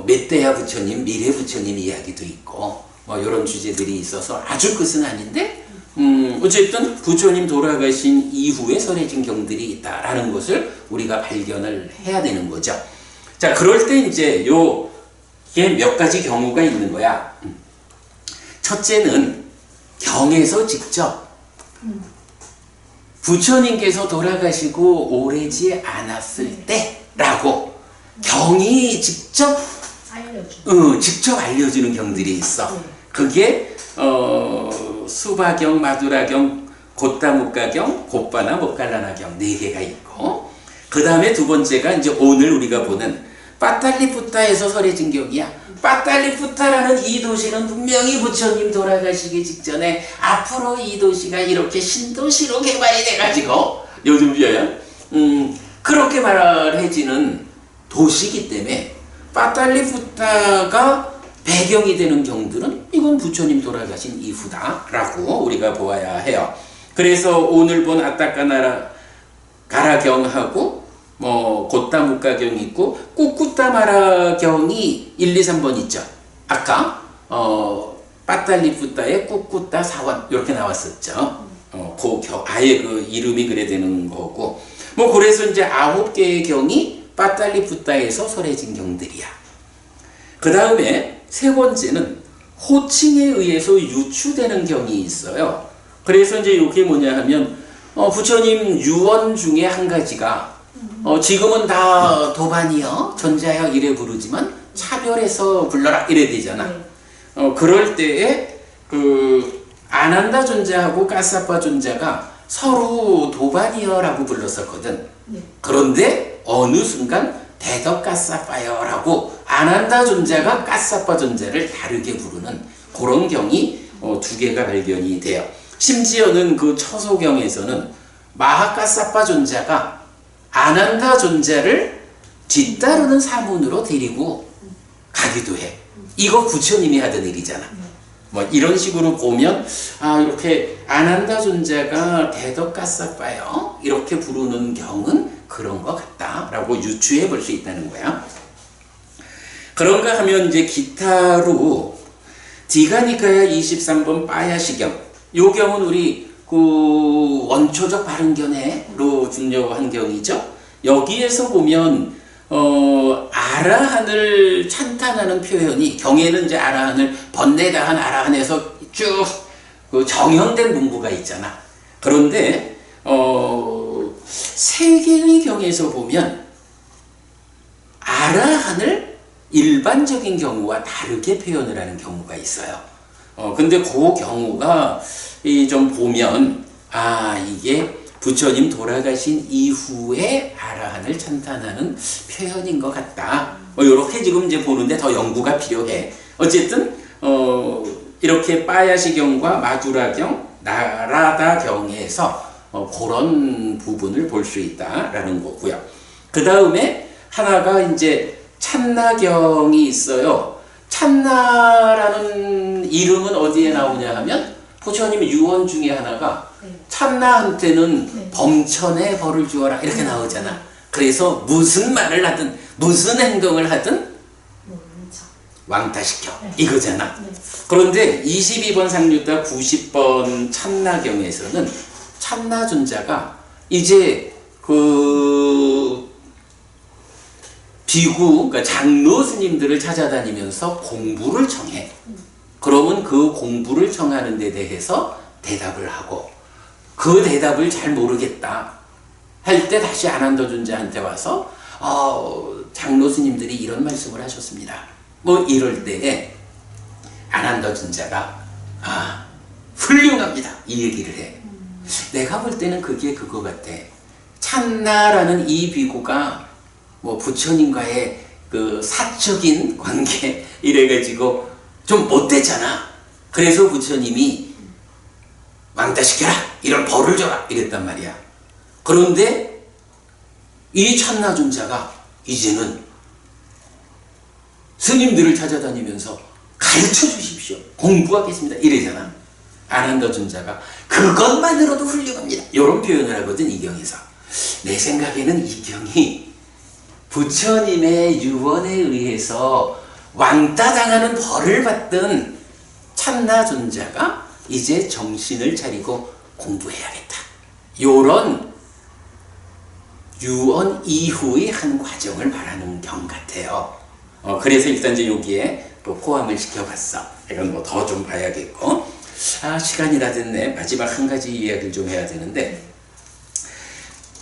멧대야 부처님, 미래 부처님 이야기도 있고 뭐 이런 주제들이 있어서 아주 끝은 아닌데 어쨌든 부처님 돌아가신 이후에 설해진 경들이 있다라는 것을 우리가 발견을 해야 되는 거죠. 자, 그럴 때 이제 이게 몇 가지 경우가 있는 거야. 첫째는 경에서 직접 부처님께서 돌아가시고 오래지 않았을 때라고 경이 직접 알려주는 경들이 있어. 그게 수바경, 마두라경, 곶다묵가경, 곶바나 목갈라나경 4개가 있고 그 다음에 두 번째가 이제 오늘 우리가 보는 빠탈리푸타에서 설해진 경이야. 빠탈리푸타라는 이 도시는 분명히 부처님 돌아가시기 직전에 앞으로 이 도시가 이렇게 신도시로 개발이 돼가지고 요즘 비어요. 그렇게 말해지는 도시이기 때문에 빠탈리푸타가 배경이 되는 경들은 이건 부처님 돌아가신 이후다라고 우리가 보아야 해요. 그래서 오늘 본 아따까나라 가라경하고 곶다묵가경이 있고 꿋꿋다마라경이 1, 2, 3번 있죠. 아까 빠탈리푸타의 꿋꿋다 사원 이렇게 나왔었죠. 아예 그 이름이 그래 되는 거고 그래서 이제 9개의 경이 빠딸리 붓다에서 설해진 경들이야. 그 다음에 세 번째는 호칭에 의해서 유추되는 경이 있어요. 그래서 이제 이게 뭐냐 하면 부처님 유언 중에 한 가지가 지금은 다 도반이여 전자여 이래 부르지만 차별해서 불러라 이래 되잖아. 그럴 때에 그 아난다 존자하고 까사빠 존자가 서로 도반이여라고 불렀었거든. 그런데 어느 순간 대덕 까사빠여라고 아난다 존자가 까사빠 존자를 다르게 부르는 그런 경이 두 개가 발견이 돼요. 심지어는 그 처소경에서는 마하까사빠 존자가 아난다 존자를 뒤따르는 사문으로 데리고 가기도 해. 이거 부처님이 하던 일이잖아. 뭐 이런 식으로 보면 이렇게 아난다 존자가 대덕까사빠요 이렇게 부르는 경은 그런 것 같다라고 유추해 볼 수 있다는 거야. 그런가 하면 이제 기타로 디가니카야 23번 빠야시경, 요 경은 우리 그 원초적 발음견해로 중요한 경이죠. 여기에서 보면 아라한을 찬탄하는 표현이 경에는 이제 아라한을 번뇌다한 아라한에서 쭉 그 정형된 문구가 있잖아. 그런데 세 개의 경에서 보면 아라한을 일반적인 경우와 다르게 표현을 하는 경우가 있어요. 근데 그 경우가 좀 보면 이게 부처님 돌아가신 이후에 아라한을 찬탄하는 표현인 것 같다. 이렇게 지금 이제 보는데 더 연구가 필요해. 어쨌든 이렇게 빠야시경과 마두라경, 나라다경에서 그런 부분을 볼 수 있다라는 거고요. 그 다음에 하나가 이제 찬나경이 있어요. 찬나라는 이름은 어디에 나오냐 하면 부처님 유언 중에 하나가 찬나한테는 범천에 벌을 주어라 이렇게 나오잖아. 그래서 무슨 말을 하든 무슨 행동을 하든 왕따시켜 이거잖아. 그런데 22번 상류다 90번 찬나경에서는 찬나존자가 이제 그 비구, 그러니까 장로 스님들을 찾아다니면서 공부를 청해. 그러면 그 공부를 청하는 데 대해서 대답을 하고 그 대답을 잘 모르겠다 할 때 다시 아난다 존자한테 와서 장로 스님들이 이런 말씀을 하셨습니다. 뭐 이럴 때에 아난다 존자가 훌륭합니다 이 얘기를 해. 내가 볼 때는 그게 그거 같아. 찬나라는 이 비구가 뭐 부처님과의 그 사적인 관계 이래가지고 좀 못됐잖아. 그래서 부처님이 왕따시켜라 이런 벌을 줘라 이랬단 말이야. 그런데 이 찬나존자가 이제는 스님들을 찾아다니면서 가르쳐 주십시오 공부하겠습니다 이래잖아. 아난다 존자가 그것만으로도 훌륭합니다 이런 표현을 하거든 이 경에서. 내 생각에는 이 경이 부처님의 유언에 의해서 왕따당하는 벌을 받던 찬나존자가 이제 정신을 차리고 공부해야겠다 요런 유언 이후의 한 과정을 말하는 경 같아요. 그래서 일단 이제 여기에 또 포함을 시켜봤어. 이건 뭐 더 좀 봐야겠고. 시간이 다 됐네. 마지막 한 가지 이야기를 좀 해야 되는데,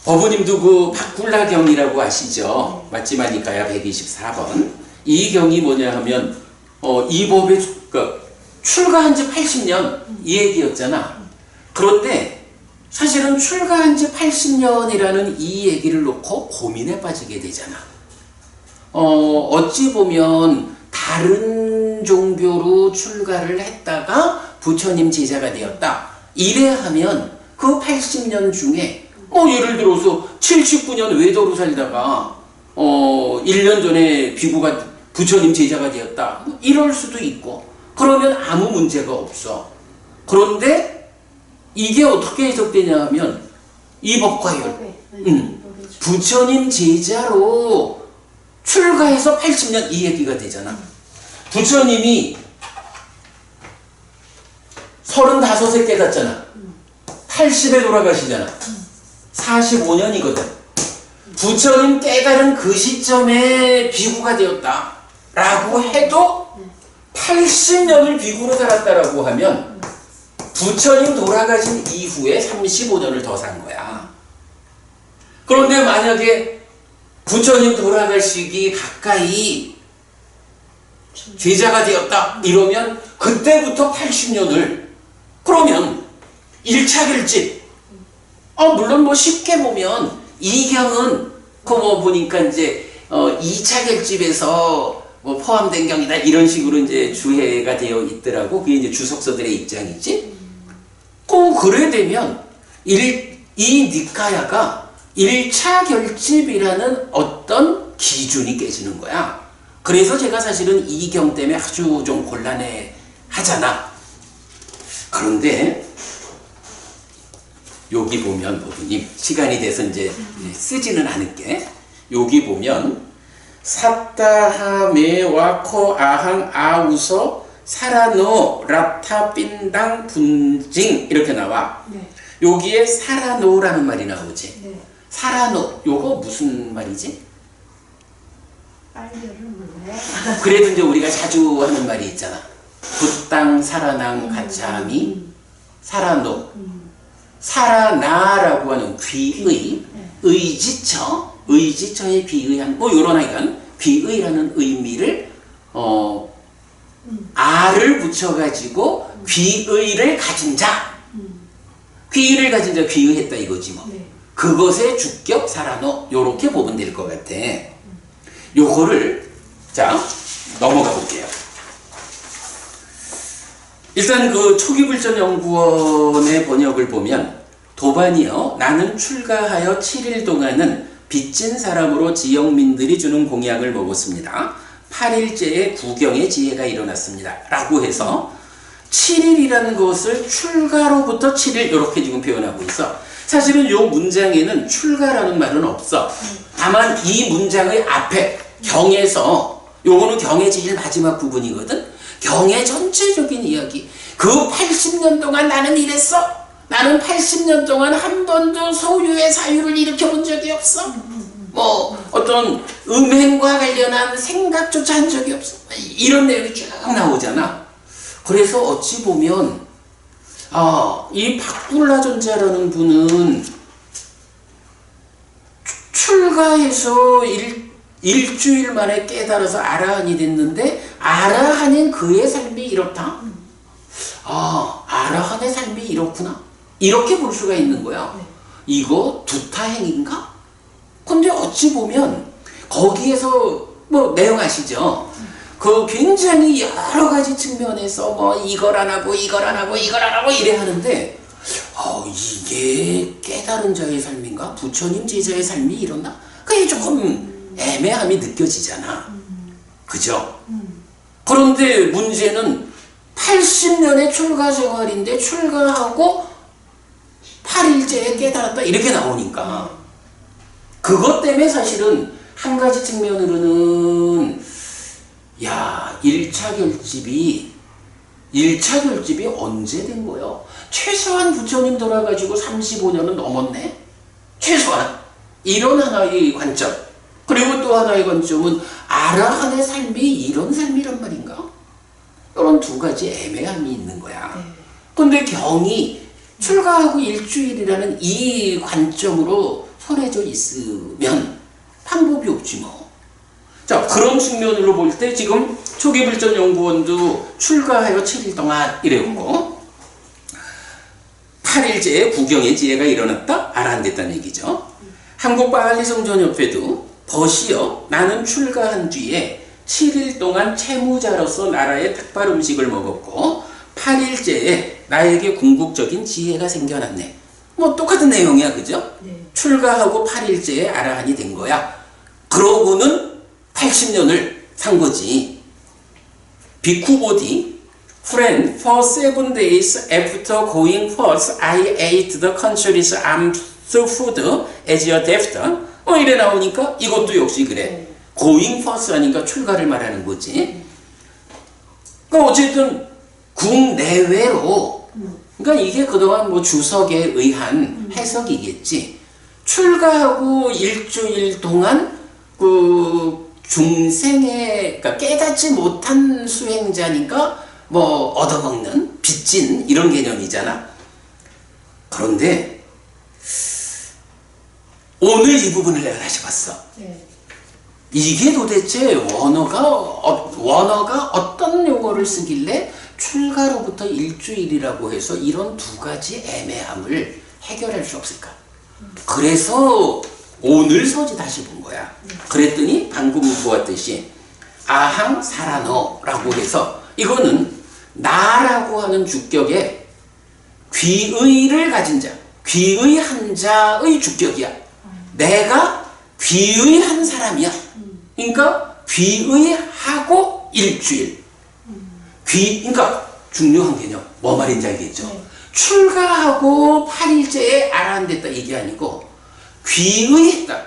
어부님도 그 바꿀라경이라고 아시죠? 맞지마니까야 124번. 이 경이 뭐냐 하면 이 법에 출가한 지 80년 이 얘기였잖아. 그런데 사실은 출가한 지 80년이라는 이 얘기를 놓고 고민에 빠지게 되잖아. 어찌 보면 다른 종교로 출가를 했다가 부처님 제자가 되었다. 이래 하면 그 80년 중에 예를 들어서 79년 외도로 살다가 1년 전에 비구가 부처님 제자가 되었다. 이럴 수도 있고 그러면 아무 문제가 없어. 그런데 이게 어떻게 해석되냐 하면 이 법과열 부처님 제자로 출가해서 80년 이 얘기가 되잖아. 부처님이 35세 깨닫잖아. 80에 돌아가시잖아. 45년이거든. 부처님 깨달은 그 시점에 비구가 되었다라고 해도 80년을 비구로 살았다라고 하면 부처님 돌아가신 이후에 35년을 더 산 거야. 그런데 만약에 부처님 돌아가시기 가까이 제자가 되었다 이러면 그때부터 80년을 그러면 1차 결집 물론 뭐 쉽게 보면 이경은 그 뭐 보니까 이제 2차 결집에서 뭐 포함된 경이다 이런 식으로 이제 주해가 되어 있더라고. 그게 이제 주석서들의 입장이지. 그래 되면 이 니카야가 1차 결집이라는 어떤 기준이 깨지는 거야. 그래서 제가 사실은 이 경 때문에 아주 좀 곤란해 하잖아. 그런데 여기 보면 부부님 시간이 돼서 이제 쓰지는 않을게. 여기 보면 사타하메와 코아항 아우서 사라노 라타 빈당 분징 이렇게 나와. 네. 여기에 사라노라는 말이 나오지. 네. 사라노 요거 무슨 말이지? 빨리를 몰래. 그래도 이제 우리가 자주 하는 말이 있잖아. 붓당 사라낭 가짜미 사라노 사라나라고 하는 귀의 의지처에 비의한 뭐 요런 하여간 비의라는 의미를 아를 붙여가지고 귀의를 가진 자 귀의를 가진 자 귀의했다 이거지 뭐. 네. 그것의 주격 사라노 요렇게 보면 될 것 같아. 요거를 자 넘어가 볼게요. 일단 그 초기불전연구원의 번역을 보면 도반이여 나는 출가하여 7일 동안은 빚진 사람으로 지역민들이 주는 공약을 먹었습니다. 8일째에 구경의 지혜가 일어났습니다. 라고 해서 7일이라는 것을 출가로부터 7일 이렇게 지금 표현하고 있어. 사실은 이 문장에는 출가라는 말은 없어. 다만 이 문장의 앞에 경에서 요거는 경의 제일 마지막 부분이거든. 경의 전체적인 이야기. 그 80년 동안 나는 이랬어. 나는 80년 동안 한 번도 소유의 사유를 일으켜본 적이 없어. 뭐 어떤 음행과 관련한 생각조차 한 적이 없어. 이런 내용이 쭉 나오잖아. 그래서 어찌 보면 이 박불라전자라는 분은 출가해서 일주일 만에 깨달아서 아라한이 됐는데 아라한인 그의 삶이 이렇다? 아라한의 삶이 이렇구나? 이렇게 볼 수가 있는 거야. 이거 두타행인가? 근데 어찌 보면 거기에서 뭐 내용 아시죠? 그 굉장히 여러 가지 측면에서 뭐 이걸 안 하고 이걸 안 하고 이걸 안 하고 이래 하는데 이게 깨달은 자의 삶인가? 부처님 제자의 삶이 이렇나? 그게 조금 애매함이 느껴지잖아. 그죠? 그런데 문제는 80년의 출가 생활인데 출가하고 8일째에 깨달았다 이렇게 나오니까 그것 때문에 사실은 한 가지 측면으로는 1차 결집이 언제 된 거요? 최소한 부처님 돌아가지고 35년은 넘었네? 최소한. 이런 하나의 관점. 그리고 또 하나의 관점은 아라한의 삶이 이런 삶이란 말인가? 이런 두 가지 애매함이 있는 거야. 근데 경이 출가하고 일주일이라는 이 관점으로 설해져 있으면 방법이 없지 뭐. 자, 그런 측면으로 볼 때 지금 초기불전연구원도 출가하여 7일 동안 이래오고 8일째에 구경의 지혜가 일어났다? 아라한됐다는 얘기죠. 한국바알리성전협회도 벗이여 나는 출가한 뒤에 7일 동안 채무자로서 나라의 특발 음식을 먹었고 8일째에 나에게 궁극적인 지혜가 생겨났네. 뭐 똑같은 내용이야, 그죠? 네. 출가하고 8일째에 아라한이 된 거야. 그러고는 80년을 산 거지. 비쿠보디 Friend, for 7 days after going forth, I ate the country's armed food as your debtor. 이래 나오니까 이것도 역시 그래. going forth 하니까 출가를 말하는 거지. 그러니까 어쨌든 국내외로 그러니까 이게 그동안 뭐 주석에 의한 해석이겠지. 출가하고 일주일 동안 그 중생의, 그러니까 깨닫지 못한 수행자니까 뭐 얻어먹는 빚진 이런 개념이잖아. 그런데 오늘 이 부분을 내가 다시 봤어. 네. 이게 도대체 원어가 어떤 용어를 쓰길래 출가로부터 일주일이라고 해서 이런 두 가지 애매함을 해결할 수 없을까? 그래서 오늘 서지 다시 본 거야. 그랬더니 방금 보았듯이 아항 사라너라고 해서 이거는 나라고 하는 주격에 귀의를 가진 자, 귀의한 자의 주격이야. 내가 귀의한 사람이야. 그러니까 귀의하고 일주일. 그러니까 중요한 개념. 뭐 말인지 알겠죠? 네. 출가하고 8일째에 아라한댔다 이게 아니고 귀의했다.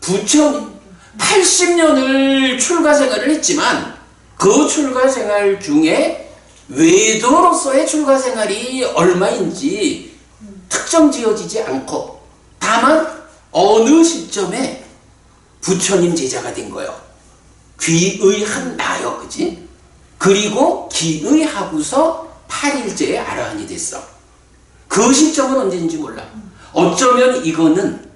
부처님 80년을 출가 생활을 했지만 그 출가 생활 중에 외도로서의 출가 생활이 얼마인지 특정 지어지지 않고 다만 어느 시점에 부처님 제자가 된 거예요. 귀의한 나요. 그지? 그리고 기의하고서 8일째에 아라한이 됐어. 그 시점은 언제인지 몰라. 어쩌면 이거는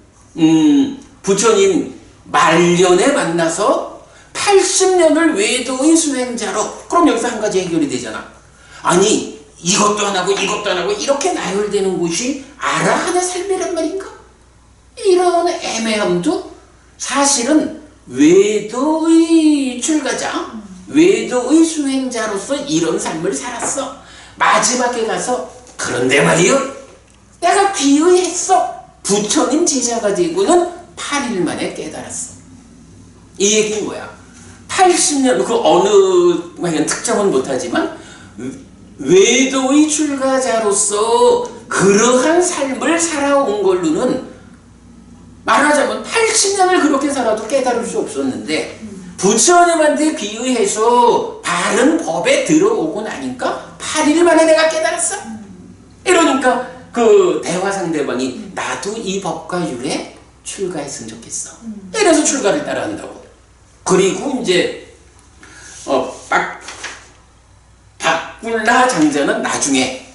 부처님 말년에 만나서 80년을 외도의 수행자로, 그럼 여기서 한 가지 해결이 되잖아. 아니 이것도 안 하고 이것도 안 하고 이렇게 나열되는 곳이 아라한의 삶이란 말인가? 이런 애매함도 사실은 외도의 출가자, 외도의 수행자로서 이런 삶을 살았어. 마지막에 가서 그런데 말이요, 내가 귀의했어. 부처님 제자가 되고는 8일 만에 깨달았어. 이 얘기인 거야. 80년, 그 어느 특정은 못하지만 외도의 출가자로서 그러한 삶을 살아온 걸로는 말하자면 80년을 그렇게 살아도 깨달을 수 없었는데 부처님한테 귀의해서 바른 법에 들어오고 나니까 8일 만에 내가 깨달았어. 이러니까 그 대화 상대방이 나도 이 법과 율에 출가했으면 좋겠어. 이래서 출가를 따라한다고. 그리고 이제 박굴라 장자는 나중에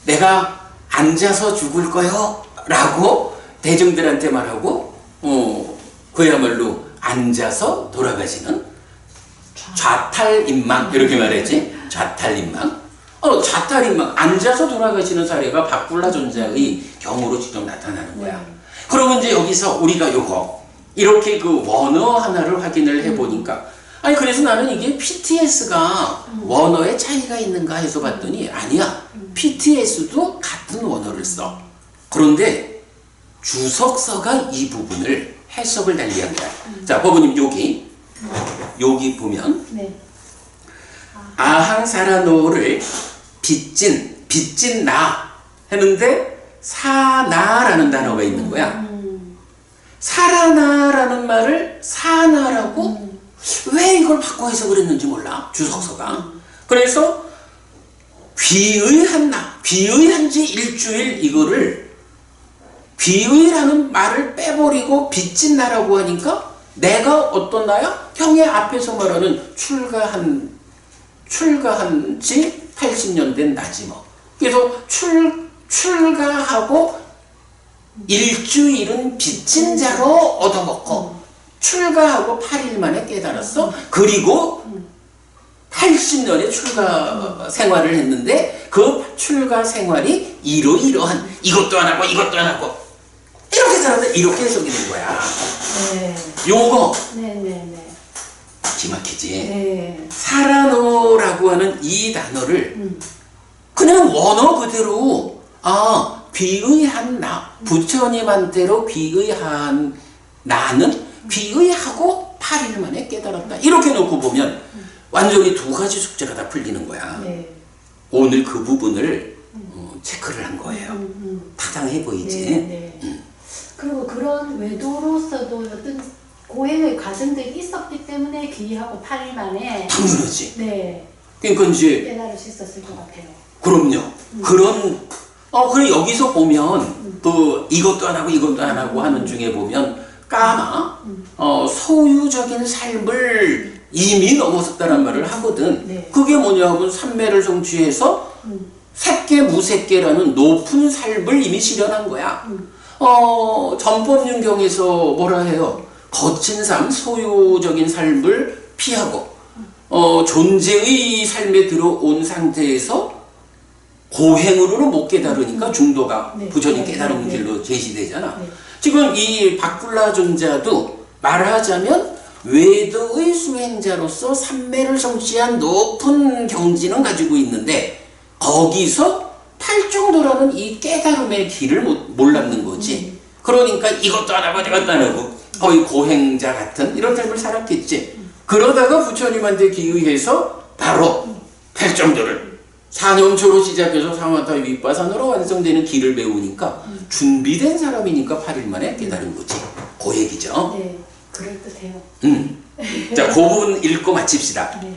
내가 앉아서 죽을 거요 라고 대중들한테 말하고 그야말로 앉아서 돌아가시는 좌탈인망 이렇게 말했지. 좌탈인망. 좌탈인망 앉아서 돌아가시는 사례가 박굴라 존자의 경우로 직접 나타나는 거야. 그러면 이제 여기서 우리가 요거 이렇게 그 원어 하나를 확인을 해보니까 아니 그래서 나는 이게 PTS가 원어에 차이가 있는가 해서 봤더니 아니야. PTS도 같은 원어를 써. 그런데 주석서가 이 부분을 해석을 달리한 거야. 자, 법부님 여기 보면 네. 아항사라노를 빚진 나 했는데 사나라는 단어가 있는 거야. 사라나라는 말을 사나라고 왜 이걸 바꿔 해석을 했는지 몰라. 주석서가. 그래서 귀의한 나, 귀의한 지 일주일 이거를 귀의라는 말을 빼버리고 빚진 나라고 하니까 내가 어떤 나야? 형의 앞에서 말하는 출가한 지 80년 된 나지 뭐. 그래서 출가하고 일주일은 빚진 자로 얻어먹고 출가하고 8일 만에 깨달았어. 그리고 80년의 출가 생활을 했는데 그 출가 생활이 이러이러한 이것도 안 하고 이것도 안 하고 이렇게 살았다. 이렇게 해석이 된 거야. 네. 요거 네네네. 기막히지. 네. 사라노라고 하는 이 단어를 그냥 원어 그대로 귀의한 나, 부처님한테로 귀의한 나는 귀의하고 8일 만에 깨달았다. 이렇게 놓고 보면 완전히 두 가지 숙제가 다 풀리는 거야. 네. 오늘 그 부분을 체크를 한 거예요. 타당해 보이지? 네, 네. 그리고 그런 외도로서도 어떤 고행의 과정들이 있었기 때문에 귀의하고 8일 만에 당연하지. 네. 그러니까 이제 깨달을 수 있었을 것 같아요. 그럼요. 그래 여기서 보면 그 이것도 안 하고 이것도 안 하고 하는 중에 보면 까마 소유적인 삶을 이미 넘어섰다는 말을 하거든. 네. 그게 뭐냐면 삼매를 성취해서 색계 무색계라는 높은 삶을 이미 실현한 거야. 전법윤경에서 뭐라 해요? 거친 삶, 소유적인 삶을 피하고 존재의 삶에 들어온 상태에서 고행으로는 못 깨달으니까 중도가 네. 부처님 네. 깨달은 네. 길로 제시되잖아. 네. 지금 이 박굴라존자도 말하자면 외도의 수행자로서 삼매를 성취한 높은 경지는 가지고 있는데 거기서 팔정도라는 이 깨달음의 길을 몰랐는 거지. 그러니까 이것도 안 하고 저것도 안 하고 거의 고행자 같은 이런 삶을 살았겠지. 그러다가 부처님한테 기의해서 바로 팔정도를 4년초로 시작해서 사마타 윗바산으로 완성되는 길을 배우니까 준비된 사람이니까 8일 만에 깨달은 거지. 그 얘기죠. 네, 그럴듯해요. 자, 그 부분 읽고 마칩시다. 네.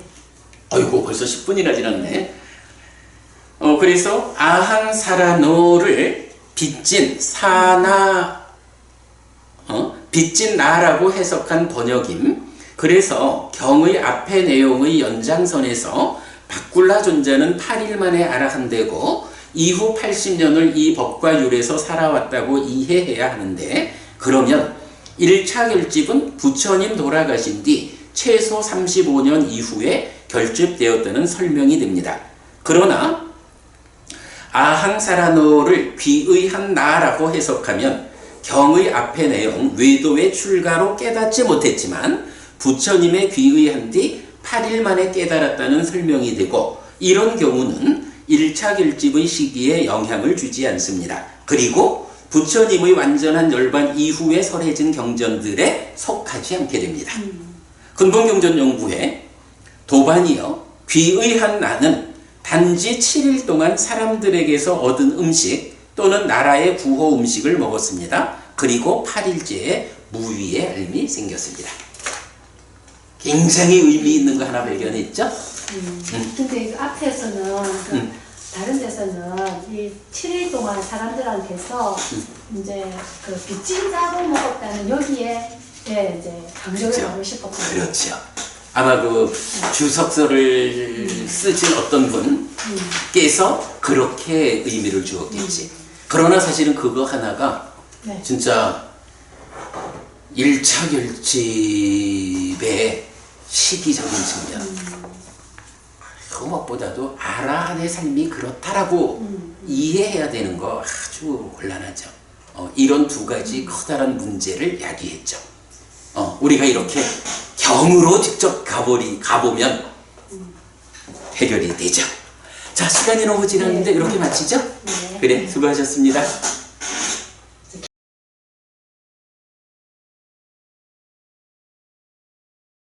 어이구, 벌써 10분이나 지났네. 그래서 아항사라노를 빚진 빚진 나라고 해석한 번역임. 그래서 경의 앞의 내용의 연장선에서 박굴라 존자는 8일 만에 아라한되고 이후 80년을 이 법과 율에서 살아왔다고 이해해야 하는데, 그러면 1차 결집은 부처님 돌아가신 뒤 최소 35년 이후에 결집되었다는 설명이 됩니다. 그러나 아항사라노를 귀의한 나라고 해석하면 경의 앞의 내용 외도의 출가로 깨닫지 못했지만 부처님의 귀의한 뒤 8일 만에 깨달았다는 설명이 되고, 이런 경우는 1차 결집의 시기에 영향을 주지 않습니다. 그리고 부처님의 완전한 열반 이후에 설해진 경전들에 속하지 않게 됩니다. 근본경전 연구에 도반이여 귀의한 나는 단지 7일 동안 사람들에게서 얻은 음식 또는 나라의 구호 음식을 먹었습니다. 그리고 8일째에 무위의 앓음이 생겼습니다. 굉장히 의미 있는 거 하나 발견했죠? 근데 그 앞에서는 다른 데서는 이 7일 동안 사람들한테서 이제 그 빚진 짜고 먹었다는 여기에 이제 강조를 그렇죠. 하고 싶었거든요. 그렇죠. 아마 그 주석서를 쓰신 어떤 분께서 그렇게 의미를 주었겠지. 그러나 사실은 그거 하나가 네. 진짜 1차 결집의 시기적인 측면. 그 무엇보다도 아라한의 삶이 그렇다라고 이해해야 되는 거 아주 곤란하죠. 이런 두 가지 커다란 문제를 야기했죠. 우리가 이렇게 경으로 직접 가보면 해결이 되죠. 자, 시간이 너무 지났는데 네. 이렇게 마치죠? 네. 그래, 수고하셨습니다.